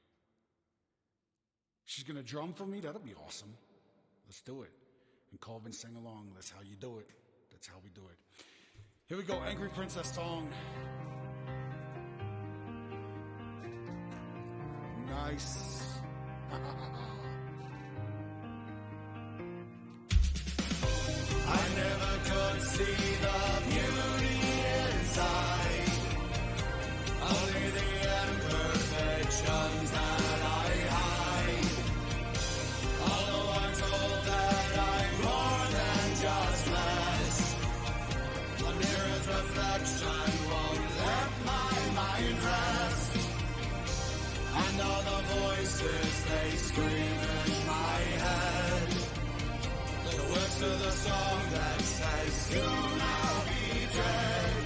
She's gonna drum for me? That'll be awesome. Let's do it. And Colvin sing along. That's how you do it. That's how we do it. Here we go. Angry Princess song. Nice. I never could see the beauty inside. Only the imperfections that I hide. Although I'm told that I'm more than just flesh, the mirror's reflection won't let my mind rest. And all the screaming in my head. The words to the song that says, soon I'll be dead.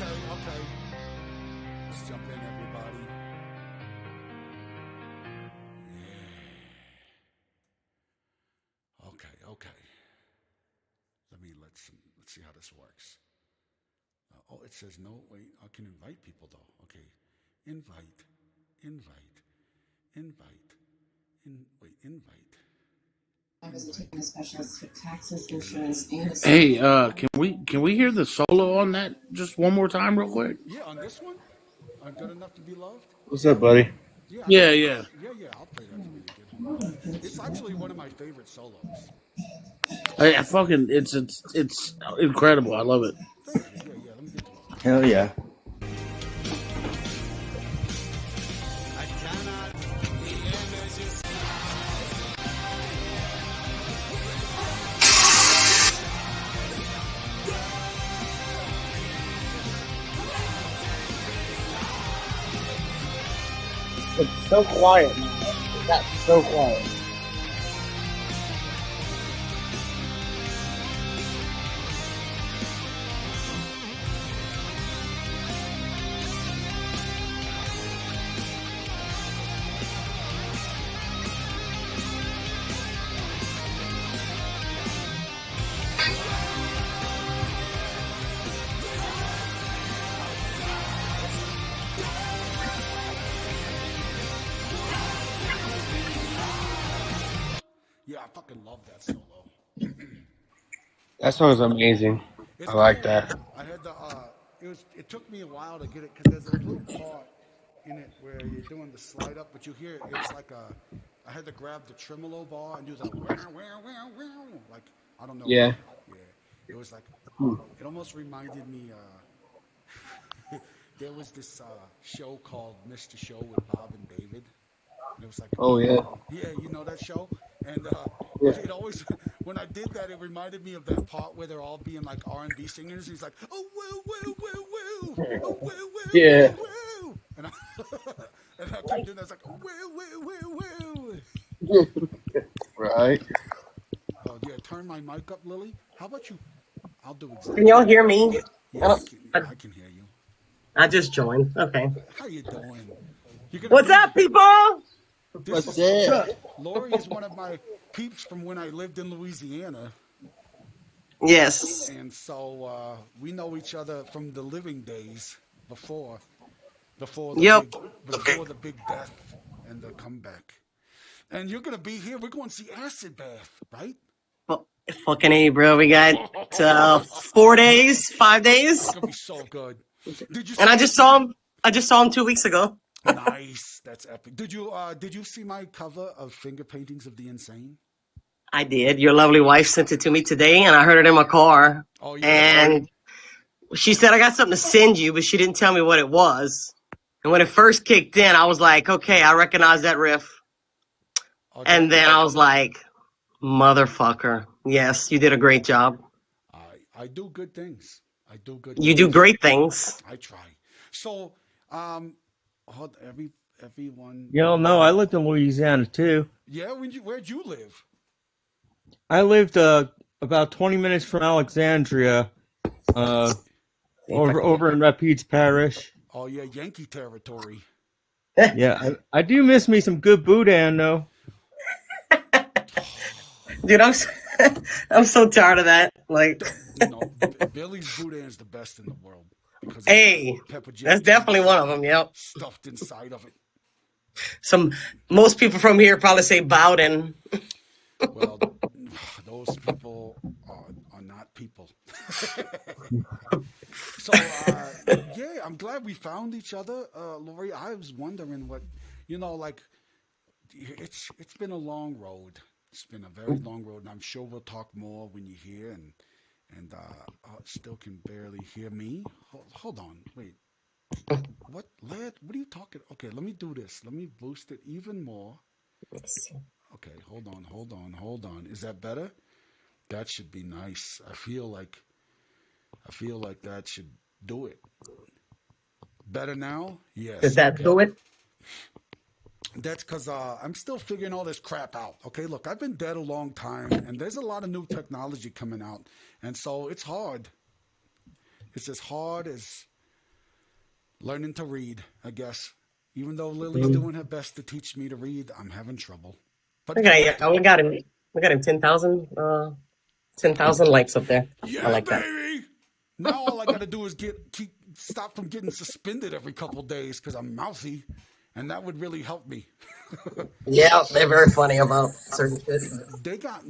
Okay. Let's jump in, everybody. Yeah. Okay. Let's see how this works. It says no. Wait, I can invite people though. Okay, invite. I was a specialist for taxes, insurance, and Hey, can we hear the solo on that just one more time, real quick? Yeah, on this one, I'm good enough to be loved. What's up, buddy? Yeah, Yeah. I'll play that for you, dude. Hold on. It's actually one of my favorite solos. I fucking it's incredible. I love it. Thank you. Yeah. Let me get to it. Hell yeah. It's so quiet, man. It got so quiet. Yeah, I fucking love that solo. That song is amazing. It's I like cool. that. I had the. It took me a while to get it because there's a little part in it where you're doing the slide up, but you hear it. It's like a. I had to grab the tremolo bar and do the wow. Like I don't know. Yeah. Yeah. It was like. It almost reminded me. There was this show called Mr. Show with Bob and David. And it was like, Oh yeah. yeah, you know that show? And Yeah. it always, when I did that, it reminded me of that part where they're all being like R&B singers. He's like, oh, woo, oh, Yeah. woo. And and I kept doing that. I was like, woo. Right. Oh, yeah, turn my mic up, Lily. How about you? I'll do exactly. Can y'all hear me? Yeah, I can hear you. I just joined. Okay. How you doing? What's up, people? This What's is that? Lori is one of my peeps from when I lived in Louisiana, Yes. and so we know each other from the living days before before the Yep. big before the big death and the comeback. And you're gonna be here. We're going to see Acid Bath, right? Fu- Fucking A, bro. We got 4 days, 5 days. It's gonna be so good. Did you And see I my just saw him. I just saw him 2 weeks ago. Nice? That's epic. Did you see my cover of finger paintings of the insane? I did. Your lovely wife sent it to me today, and I heard it in my car. Oh yeah. And she said, I got something to send you, but she didn't tell me what it was. And when it first kicked in, I was like, okay, I recognize that riff. Oh, And then I was like, motherfucker. Yes, you did a great job. I do good things. I do good You do things. great things. I try. So, everyone. You don't know, I lived in Louisiana too. Yeah, where'd you live? I lived about 20 minutes from Alexandria, uh, over in Rapides Parish. Oh yeah, Yankee territory. Yeah, I do miss me some good boudin though. Dude, I'm so tired of that. Like, Billy's Boudin is the best in the world because hey, pepper jack that's definitely one of them. Yep. stuffed inside of it. Most people from here probably say Bowden. Well, those people are not people. So yeah, I'm glad we found each other, Lori. I was wondering what, like it's been a long road. It's been a very long road, and I'm sure we'll talk more when you're here. And still can barely hear me. Hold on, wait. What, lad? What are you talking? Okay, let me do this. Let me boost it even more. Okay, hold on. Is that better? That should be nice. I feel like that should do it. Better now? Yes. Did that Okay. do it? That's because I'm still figuring all this crap out. Okay, look, I've been dead a long time, and there's a lot of new technology coming out, and so it's hard. It's as hard as learning to read, I guess. Even though Lily's doing her best to teach me to read, I'm having trouble. But Okay, yeah, we got him. We got him 10,000 likes up there. I yeah, like that. baby. Now all I got to do is stop from getting suspended every couple days because I'm mouthy, and that would really help me. Yeah, they're very funny about certain shit.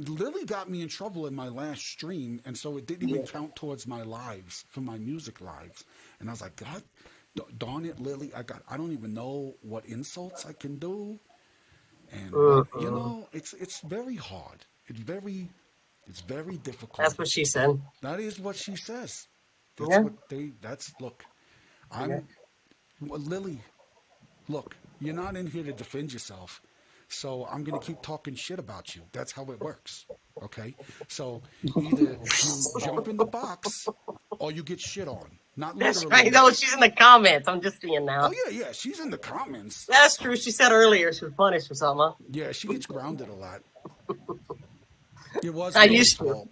Lily got me in trouble in my last stream, and so it didn't even count towards my lives for my music lives. And I was like, God, darn it, Lily! I don't even know what insults I can do, and it's very hard. It's very difficult. That's what she said. That is what she says. Yeah. Look. Lily. Look, you're not in here to defend yourself, so I'm going to keep talking shit about you. That's how it works, okay? So either you jump in the box or you get shit on. Not That's literally. right. No, she's in the comments. I'm just seeing now. Oh, yeah, she's in the comments. That's true. She said earlier she was punished for something. Huh? Yeah, she gets grounded a lot. It was I Lily's used to. fault.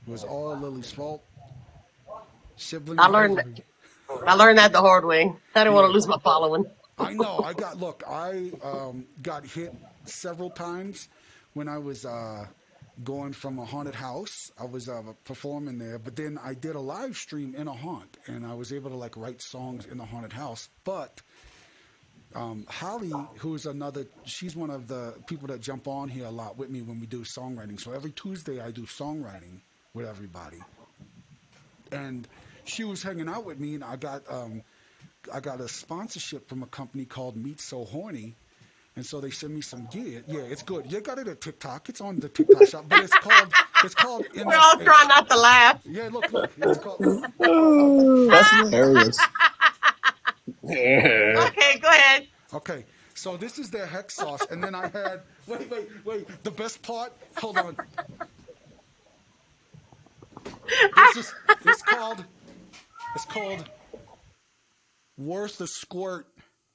It was all Lily's fault. Sibling I learned that the hard way. I didn't want to lose my following. I know. I got hit several times when I was going from a haunted house. I was performing there, but then I did a live stream in a haunt, and I was able to write songs in the haunted house. But Holly, she's one of the people that jump on here a lot with me when we do songwriting. So every Tuesday I do songwriting with everybody, and she was hanging out with me, and I got a sponsorship from a company called Meat So Horny, and so they send me some gear. Yeah, it's good. You got it at TikTok. It's on the TikTok shop, but it's called. We're all trying not to laugh. Yeah, look, it's called. That's hilarious. Okay, go ahead. Okay, so this is their hex sauce, and then I had wait. The best part. Hold on. It's called Worth a Squirt.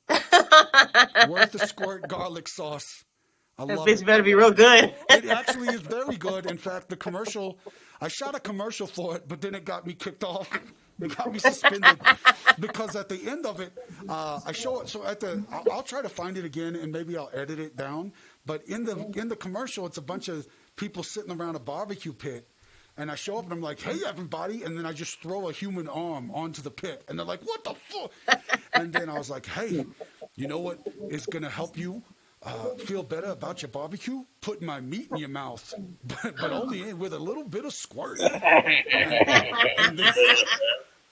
Worth a Squirt garlic sauce. I That love bitch it. better be real good. It actually is very good. In fact, I shot a commercial for it, but then it got me kicked off. It got me suspended because at the end of it, I show it. So I'll try to find it again and maybe I'll edit it down. But in the commercial, it's a bunch of people sitting around a barbecue pit. And I show up and I'm like, hey, everybody. And then I just throw a human arm onto the pit. And they're like, what the fuck? And then I was like, hey, you know what is going to help you feel better about your barbecue? Putting my meat in your mouth, but only with a little bit of squirt.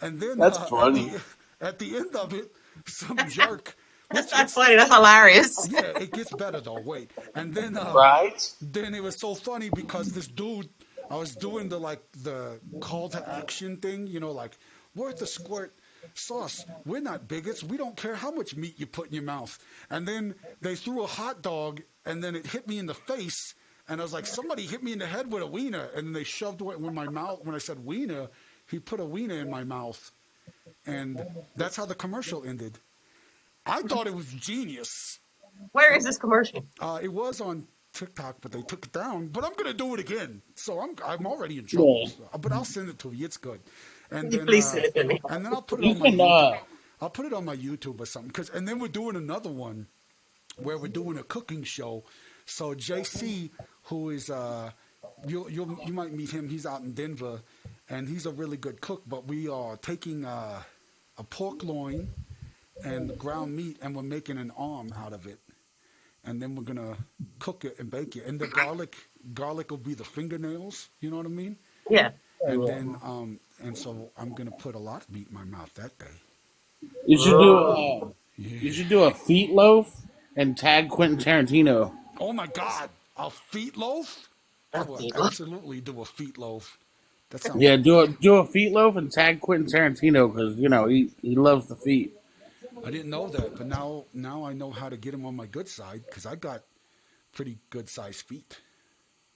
And then That's funny. at the end of it, some jerk. That's not funny. That's hilarious. Yeah, it gets better though. Wait, and then Right? then it was so funny because this dude, I was doing the call to action thing, like worth the squirt sauce. We're not bigots. We don't care how much meat you put in your mouth. And then they threw a hot dog, and then it hit me in the face. And I was like, somebody hit me in the head with a wiener. And then they shoved it in my mouth. When I said wiener, he put a wiener in my mouth. And that's how the commercial ended. I thought it was genius. Where is this commercial? It was on TikTok, but they took it down. But I'm gonna do it again. So I'm already in trouble. But I'll send it to you. It's good. And then Please send it to me. and then I'll put it on my YouTube. I'll put it on my YouTube or something. And then we're doing another one where we're doing a cooking show. So JC, who is you might meet him. He's out in Denver, and he's a really good cook. But we are taking a pork loin and ground meat, and we're making an arm out of it. And then we're gonna cook it and bake it. And the garlic will be the fingernails. You know what I mean? Yeah. And then and so I'm gonna put a lot of meat in my mouth that day. You should do a feet loaf and tag Quentin Tarantino. Oh my God, a feet loaf? I will absolutely do a feet loaf. That sounds Do a feet loaf and tag Quentin Tarantino because he loves the feet. I didn't know that, but now I know how to get him on my good side because I got pretty good sized feet.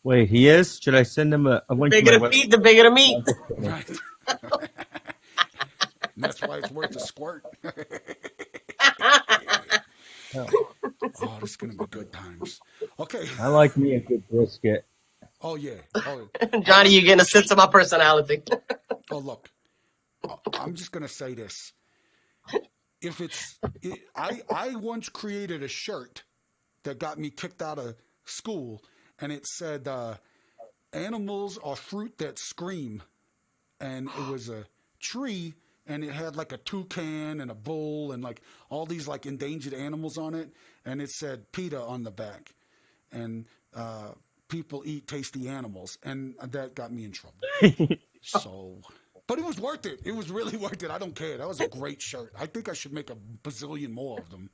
Wait, he is? Should I send him a link Bigger to the my feet, the bigger the meat. Right. That's why it's worth a squirt. Oh, this is gonna be good times. Okay. I like me a good brisket. Oh yeah. Oh, Johnny, you're getting a sense of my personality. oh look. I'm just gonna say this. I once created a shirt that got me kicked out of school, and it said, "Animals are fruit that scream," and it was a tree, and it had like a toucan and a bull and like all these like endangered animals on it, and it said PETA on the back, and people eat tasty animals, and that got me in trouble. So. But it was worth it. It was really worth it. I don't care. That was a great shirt. I think I should make a bazillion more of them.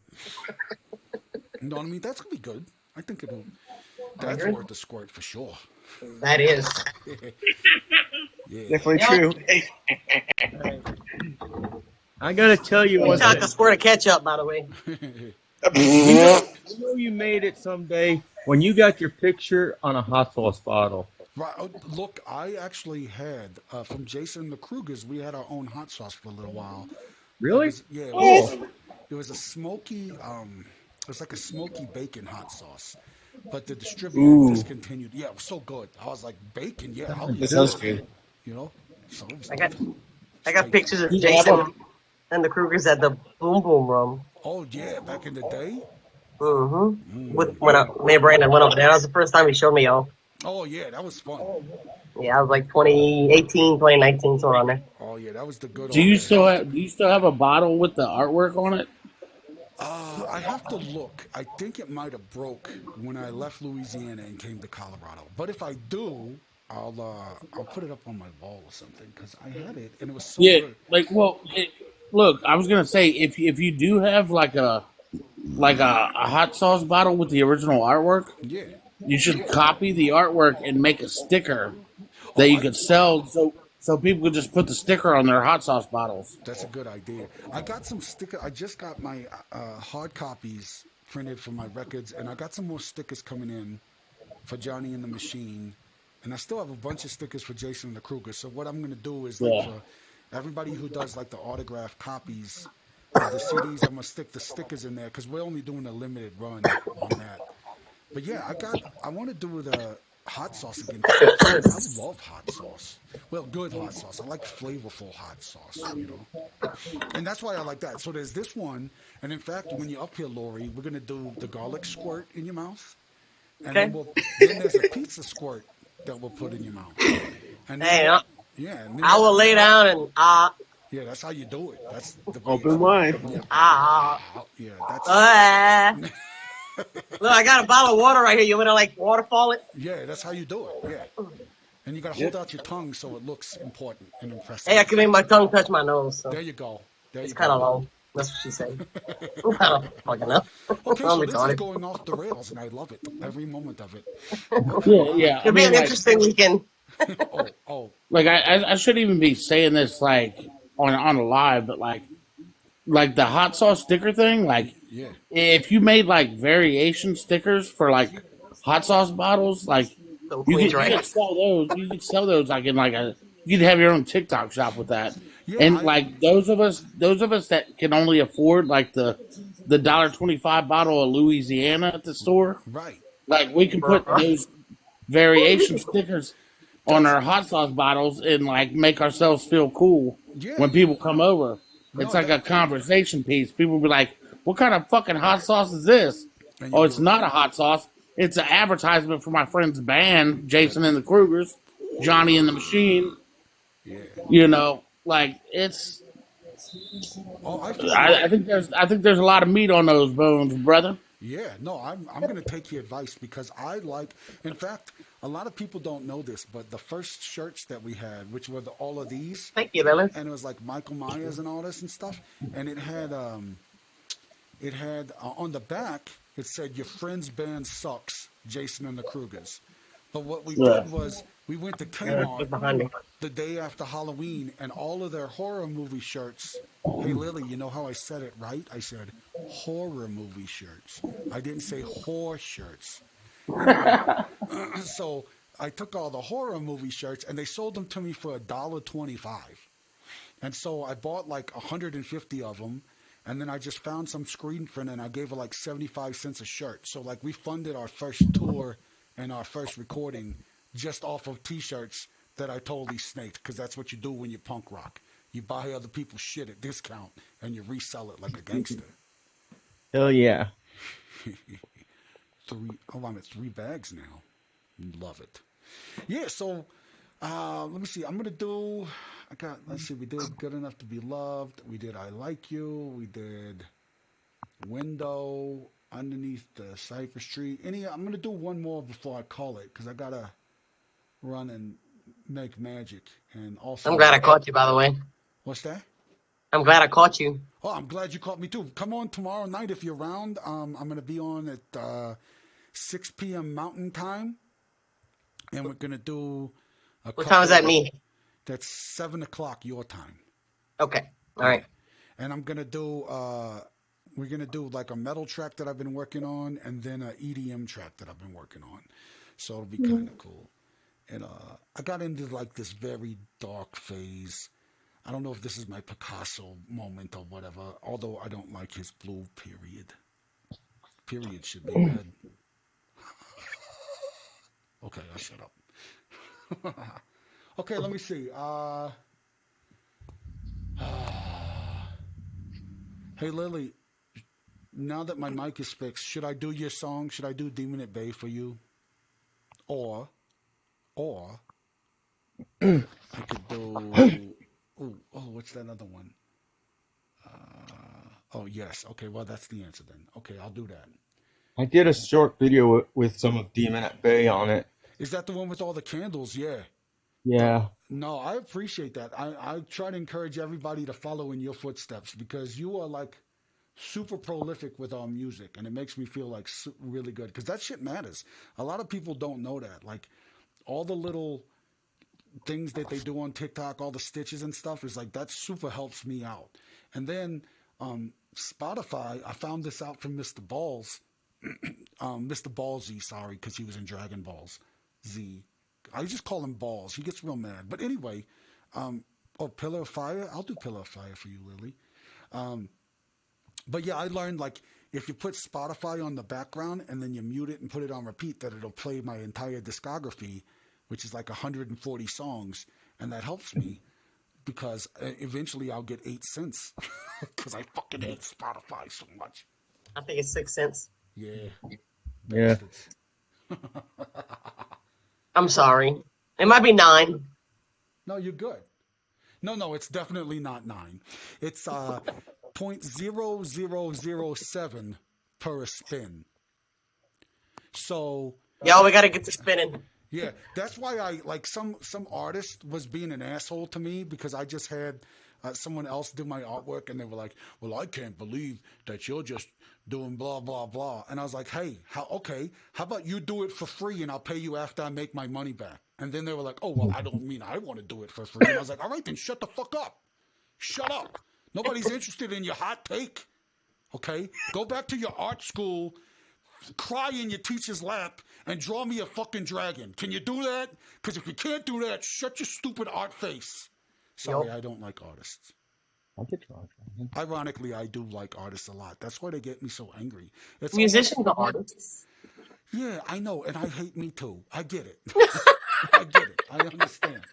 You know what I mean? That's going to be good. I think it'll. That's worth the squirt for sure. That is. Yeah. Definitely true. I gotta tell you We one talked thing. a squirt of ketchup, by the way. You know you made it someday when you got your picture on a hot sauce bottle. Right. Look, I actually had from Jason the Kruegers. We had our own hot sauce for a little while. Really? It was a smoky. It was like a smoky bacon hot sauce, but the distributor discontinued. Yeah, it was so good. I was like, bacon. Yeah, I'll eat That sounds good. You know. So it was I got pictures of Jason and the Kruegers at the Boom Boom Room. Oh yeah, back in the day. Mm-hmm. Me and Brandon went over there. That was the first time he showed me y'all. Oh yeah, that was fun. Yeah, I was like 2018, 2019, so around there. Oh yeah, that was the good. Do you still have a bottle with the artwork on it? I have to look. I think it might have broke when I left Louisiana and came to Colorado. But if I do, I'll put it up on my wall or something because I had it and it was so good. Look, I was gonna say if you do have like a hot sauce bottle with the original artwork, Yeah. you should copy the artwork and make a sticker that you could sell so people could just put the sticker on their hot sauce bottles. That's a good idea. I got some sticker. I just got my hard copies printed for my records, and I got some more stickers coming in for Johnny and the Machine, and I still have a bunch of stickers for Jason and the Kruger. So what I'm going to do is like for everybody who does like the autographed copies of the CDs, I'm going to stick the stickers in there because we're only doing a limited run on that. But yeah, I want to do hot sauce again. 'Cause I love hot sauce. Well, good hot sauce. I like flavorful hot sauce, you know. And that's why I like that. So there's this one, and in fact, when you're up here, Lori, we're gonna do the garlic squirt in your mouth, and Okay. then there's a pizza squirt that we'll put in your mouth, and then Hey, yeah, and then I will lay down and yeah, that's how you do it. That's the way Open wide. yeah, yeah, that's Look, I got a bottle of water right here. You want to like waterfall it? yeah, that's how you do it. Yeah, and you gotta hold Yep. out your tongue so it looks important and impressive. Hey, I can make my tongue touch my nose, so There you go. There it's you kind of go. long. That's what she said. I don't fucking know. Okay, I'm so this is retarded. going off the rails, and I love it. Every moment of it. Yeah. I It'll be mean, an like, interesting weekend. Oh, like I shouldn't even be saying this like on a live, but like the hot sauce sticker thing, like yeah. if you made like variation stickers for like hot sauce bottles, like So you Queen's could right. sell those. You could sell those like in like a you could have your own TikTok shop with that. Yeah, And like those of us that can only afford like the $1.25 bottle of Louisiana at the store, right. like we can put those variation stickers on That's our hot sauce bottles and like make ourselves feel cool yeah. when people come over. It's No, like that a conversation piece. People be like, "What kind of fucking hot sauce is this?" and you Oh, it's do it. not a hot sauce. It's an advertisement for my friend's band, Jason and the Kruegers, Johnny and the Machine. Yeah. You know, like it's. Oh, I feel you. I think there's a lot of meat on those bones, brother. Yeah. No, I'm gonna take your advice because I like. In fact, a lot of people don't know this, but the first shirts that we had, which were all of these, Thank you, Lily. and it was like Michael Myers and all this and stuff, and it had on the back it said your friend's band sucks, Jason and the Krugers. But what we Yeah. did was we went to Yeah, Kmart it's behind me. the day after Halloween, and all of their horror movie shirts. Hey Lily, you know how I said it right? I said horror movie shirts. I didn't say whore shirts. Anyway, so I took all the horror movie shirts and they sold them to me for $1.25. And so I bought like 150 of them. And then I just found some screen print and I gave her like 75 cents a shirt. So like we funded our first tour and our first recording just off of t-shirts that I totally snaked because that's what you do when you punk rock. You buy other people's shit at discount and you resell it like a gangster. Hell yeah. I'm at 3 bags now. Love it. Yeah, so let me see. Let's see, we did Good Enough to Be Loved. We did I Like You. We did Window, Underneath the Cypress Tree. I'm going to do one more before I call it because I got to run and make magic. And also, I'm glad I caught you, by the way. what's that? I'm glad I caught you. Oh, I'm glad you caught me too. Come on tomorrow night if you're around. I'm going to be on at 6 p.m. Mountain Time. And we're going to do What time does that mean? That's 7 o'clock your time. Okay. All right. And I'm gonna do we're gonna do like a metal track that I've been working on, and then an EDM track that I've been working on. So it'll be kind of cool. And I got into like this very dark phase. I don't know if this is my Picasso moment or whatever. Although I don't like his blue period. Period should be red. Okay, I'll shut up. Okay, let me see. Hey Lily, now that my mic is fixed, should I do your song? Should I do Demon at Bay for you? Or I could do. What's that other one? Oh yes. Okay, well that's the answer then. Okay, I'll do that. I did a short video with some of Demon at Bay on it. Is that the one with all the candles? Yeah. Yeah. No, I appreciate that. I try to encourage everybody to follow in your footsteps because you are like super prolific with our music, and it makes me feel like really good because that shit matters. A lot of people don't know that. Like all the little things that they do on TikTok, all the stitches and stuff is like that super helps me out. And then Spotify, I found this out from Mr. Balls, Mr. Ballsy, sorry, because he was in Dragon Balls Z. I just call him Balls. He gets real mad. But anyway, Pillar of Fire. I'll do Pillar of Fire for you, Lily. But yeah, I learned like if you put Spotify on the background and then you mute it and put it on repeat, that it'll play my entire discography, which is like 140 songs, and that helps me because eventually I'll get 8 cents because I fucking hate Spotify so much. I think it's 6 cents. Yeah. Yeah. I'm sorry. It might be 9. No, you're good. No, it's definitely not 9. It's 0.0007 per spin. So Yo, we gotta get to spinning. yeah, that's why I like some artist was being an asshole to me because I just had someone else do my artwork and they were like, "Well, I can't believe that you're just doing blah blah blah." And I was like, "Hey, how about you do it for free and I'll pay you after I make my money back?" And then they were like, "Oh, well, I don't mean I want to do it for free." And I was like, "All right, then shut the fuck up. Shut up. Nobody's interested in your hot take. Okay? Go back to your art school, cry in your teacher's lap, and draw me a fucking dragon. Can you do that? Because if you can't do that, shut your stupid art face." Sorry, I don't like artists. I'll get you on. Ironically, I do like artists a lot. That's why they get me so angry. It's Musicians are artists. yeah, I know, and I hate me too. I get it. I get it. I understand.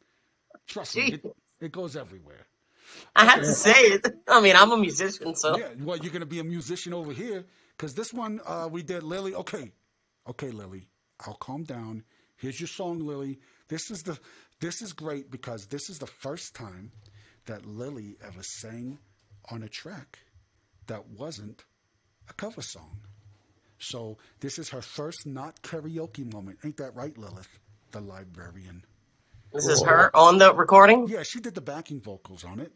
Trust me, it goes everywhere. I had to say it. I mean, I'm a musician, so. Yeah, well, you're going to be a musician over here because this one we did Lily. Okay, Lily, I'll calm down. Here's your song, Lily. This is great because this is the first time that Lily ever sang on a track that wasn't a cover song. So this is her first not karaoke moment. Ain't that right, Lilith, the librarian? This is her on the recording? Yeah, she did the backing vocals on it.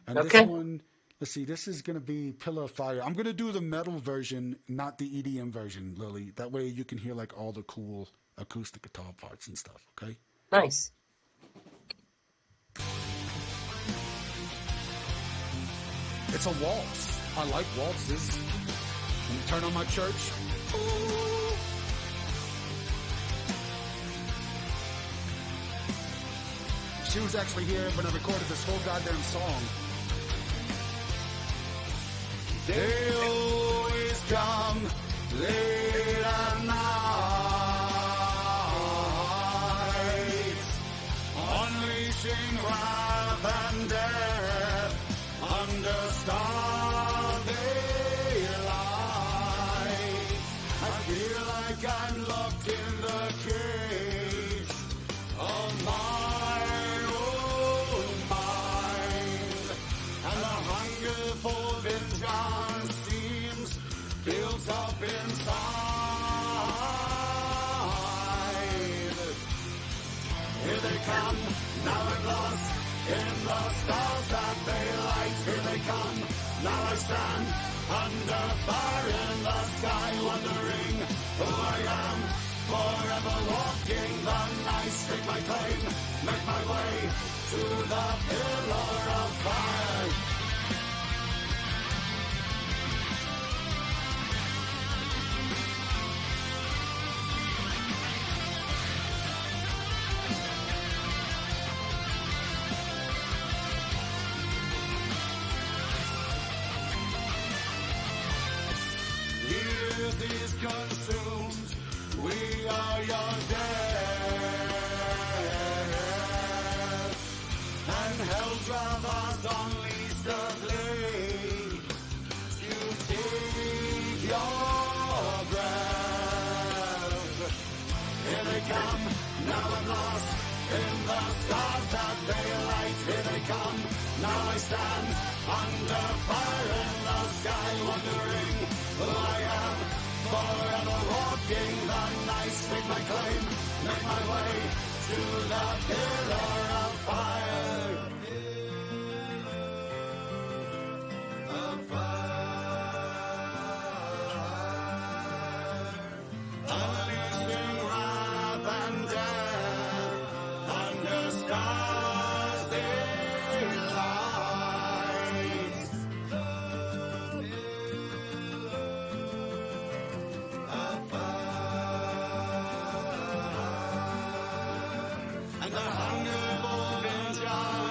And Okay. this one, let's see, this is going to be Pillar of Fire. I'm going to do the metal version, not the EDM version, Lily. That way you can hear like all the cool acoustic guitar parts and stuff, okay? Nice. It's a waltz. I like waltzes. Let me turn on my church. Ooh. She was actually here when I recorded this whole goddamn song. They always come late at night, unleashing wrath and death under starry light. I feel like I'm locked in the cage of my own mind, and the hunger for vengeance seems built up inside. Here they come, now at last, in the stars that they light. Here they come, now I stand under fire in the sky, wondering who I am. Forever walking the night, stake my claim, make my way to the pillar of fire. Earth is consumed, we are your death, and hell's wrath unleashed the blade to take your breath. Here they come, now at last, in the stars that they light. Here they come, now I stand under fire in the sky, wondering who I am. Forever walking the night, stake my claim, make my way to the pillar of fire. Of fire. Unleashing wrath and death under stars daylight. And the hunger for vengeance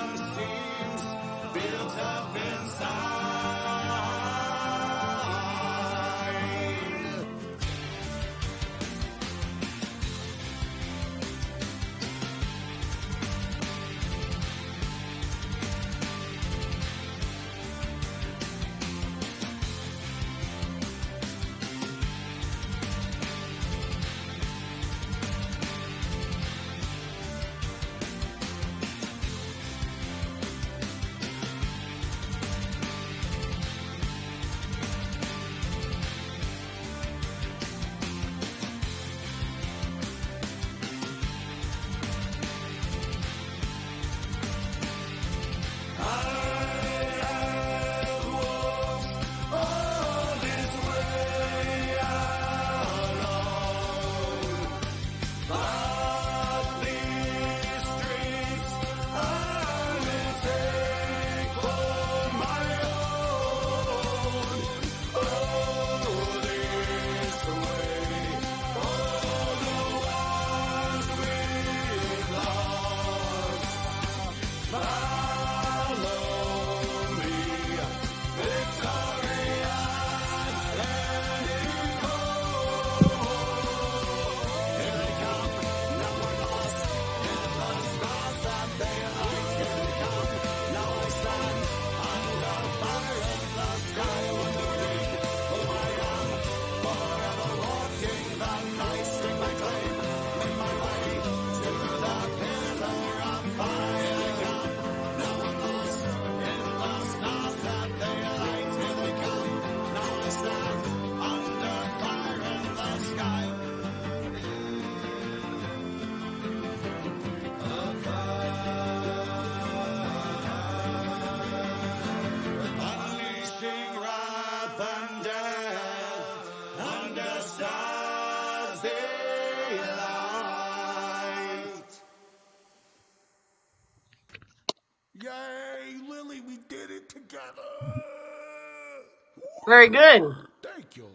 Very good. Thank you.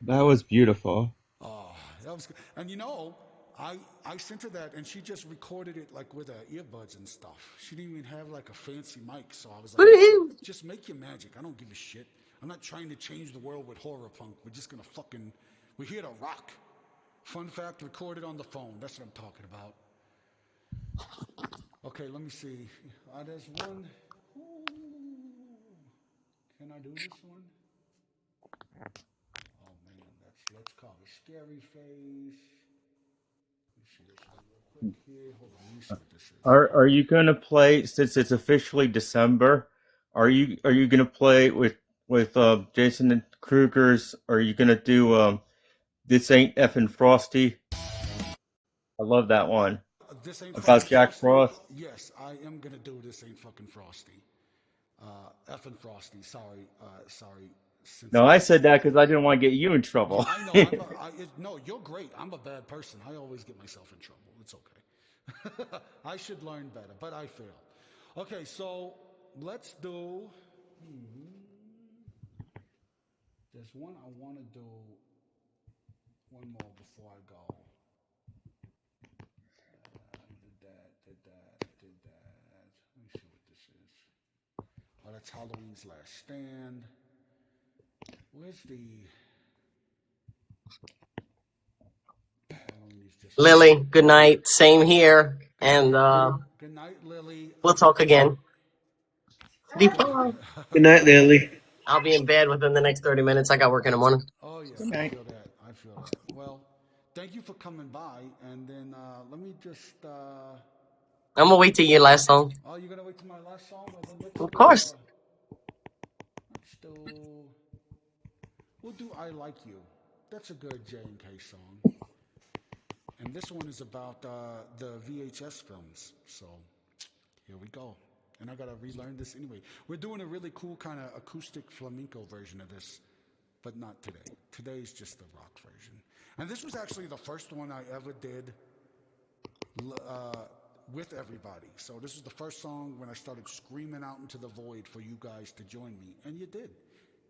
That was beautiful. Oh, that was good. And you know, I sent her that, and she just recorded it like with her earbuds and stuff. She didn't even have like a fancy mic, so I was like, Woohoo. just make your magic. I don't give a shit. I'm not trying to change the world with horror punk. We're just gonna fucking, we're here to rock. Fun fact, recorded on the phone. That's what I'm talking about. Okay, let me see. There's one. Can I do this one? Oh man, let's call it scary face. Let me see this one real quick here. Hold on, let me see what this is. Are you gonna play since it's officially December? Are you gonna play with Jason and Kruegers? Are you gonna do This Ain't Effin' Frosty? I love that one This ain't about fucking Jack frosty. Frost. Yes, I am gonna do this ain't fucking frosty. Effing frosty. Sorry, sorry. Since No, I it's said that because I didn't want to get you in trouble. I know. No. You're great. I'm a bad person. I always get myself in trouble. It's okay. I should learn better, but I fail. Okay, so let's do. There's one I want to do. One more before I go. Did that. Did that. Did that. Let me see what this is. Oh, that's Halloween's Last Stand. Where's the Halloween's just Lily, good night. Same here. And Good night, Lily. we'll talk again. Deep. Good night, Lily. I'll be in bed within the next 30 minutes. I got work in the morning. Oh yeah, Good I night. feel that. I feel that. Well, thank you for coming by, and then let me just. I'm going to wait till your last song. Oh, you're gonna wait till my last song? Well, then Of course. let's do. We'll do "I Like You." That's a good J&K song. And this one is about the VHS films. So here we go. And I gotta relearn this anyway. We're doing a really cool kind of acoustic flamenco version of this, but not today. Today's just the rock version. And this was actually the first one I ever did with everybody. So this is the first song when I started screaming out into the void for you guys to join me. And you did.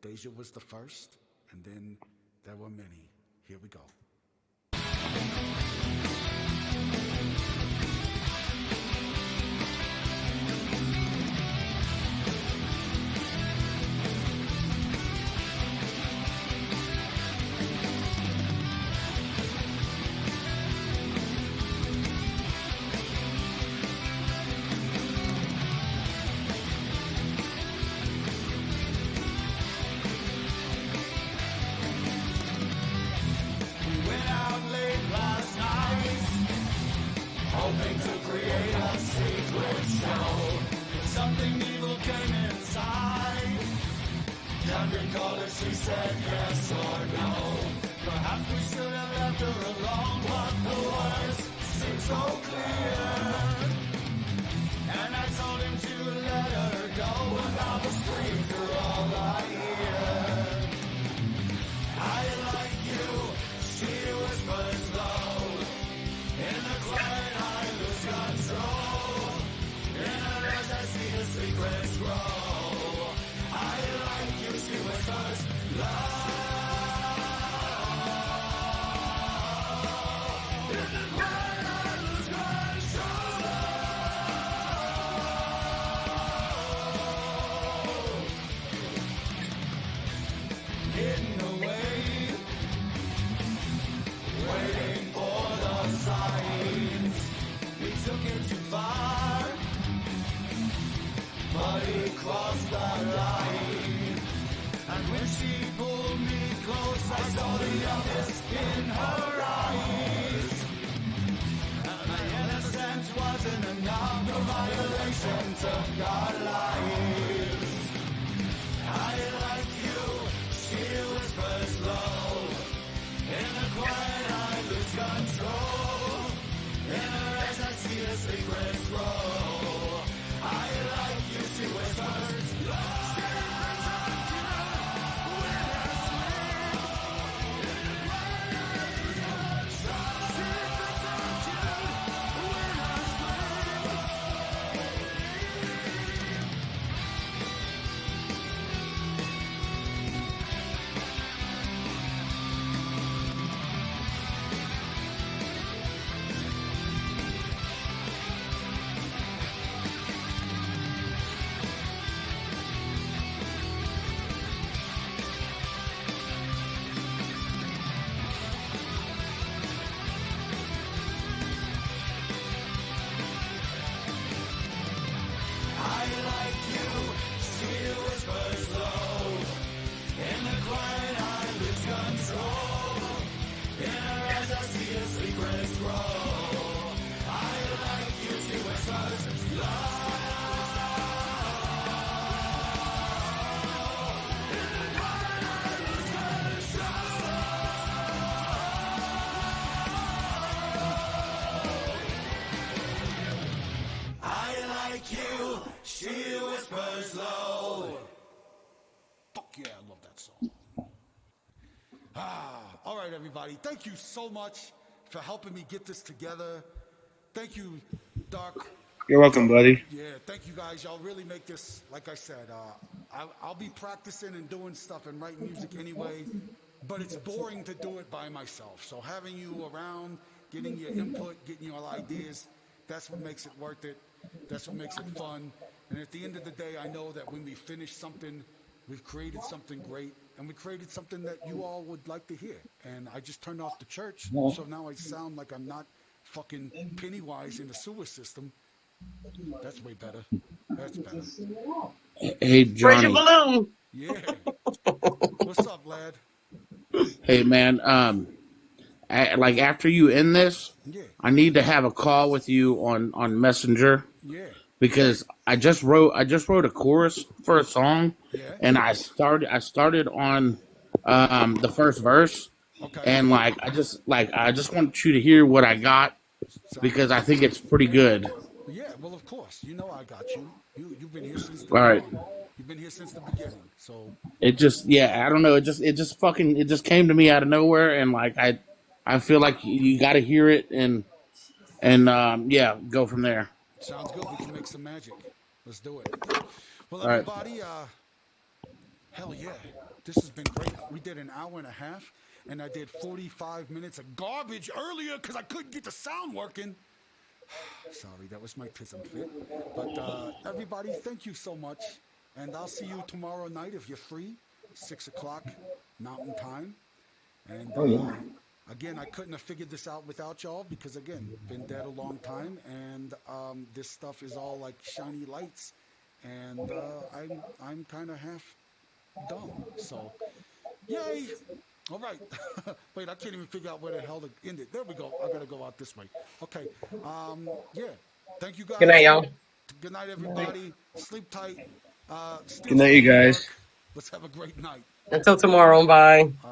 Deja was the first, and then there were many. Here we go. yeah, I love that song. All right, everybody. Thank you so much for helping me get this together. Thank you, Doc. You're welcome, buddy. Yeah, thank you guys. Y'all really make this, like I said, I'll be practicing and doing stuff and writing music anyway, but it's boring to do it by myself. So having you around, getting your input, getting your ideas, that's what makes it worth it. That's what makes it fun. And at the end of the day, I know that when we finish something, we've created something great, and we created something that you all would like to hear. And I just turned off the church, so now I sound like I'm not fucking Pennywise in the sewer system. That's way better. That's better. Hey, Raise your Johnny. balloon. Yeah. What's up, lad? Hey, man. Like after you end this, Yeah. I need to have a call with you on Messenger Yeah. because I just wrote a chorus for a song, Yeah. and I started on the first verse, Okay. and I just want you to hear what I got Sounds because good. I think it's pretty good. Yeah, well, of course. You know I got you. You've been here since the All right. dawn. You've been here since the beginning. So It just, yeah, I don't know. It just came to me out of nowhere, and I feel like you got to hear it, and yeah, go from there. sounds good. We can make some magic. Let's do it. Well, All right. everybody, hell yeah. This has been great. We did an hour and a half, and I did 45 minutes of garbage earlier because I couldn't get the sound working. Sorry, that was my tism fit. But everybody, thank you so much. And I'll see you tomorrow night if you're free, 6 o'clock Mountain Time. And Oh yeah. again, I couldn't have figured this out without y'all because, again, been dead a long time. And this stuff is all like shiny lights. And I'm kind of half dumb. So, yay! All right. Wait, I can't even figure out where the hell to end it. There we go. I gotta go out this way. Okay. Yeah. Thank you Good night, guys. y'all. Good night, everybody. Sleep tight. Good Steal night, some you new work. guys. Let's have a great night. Until tomorrow. Bye. All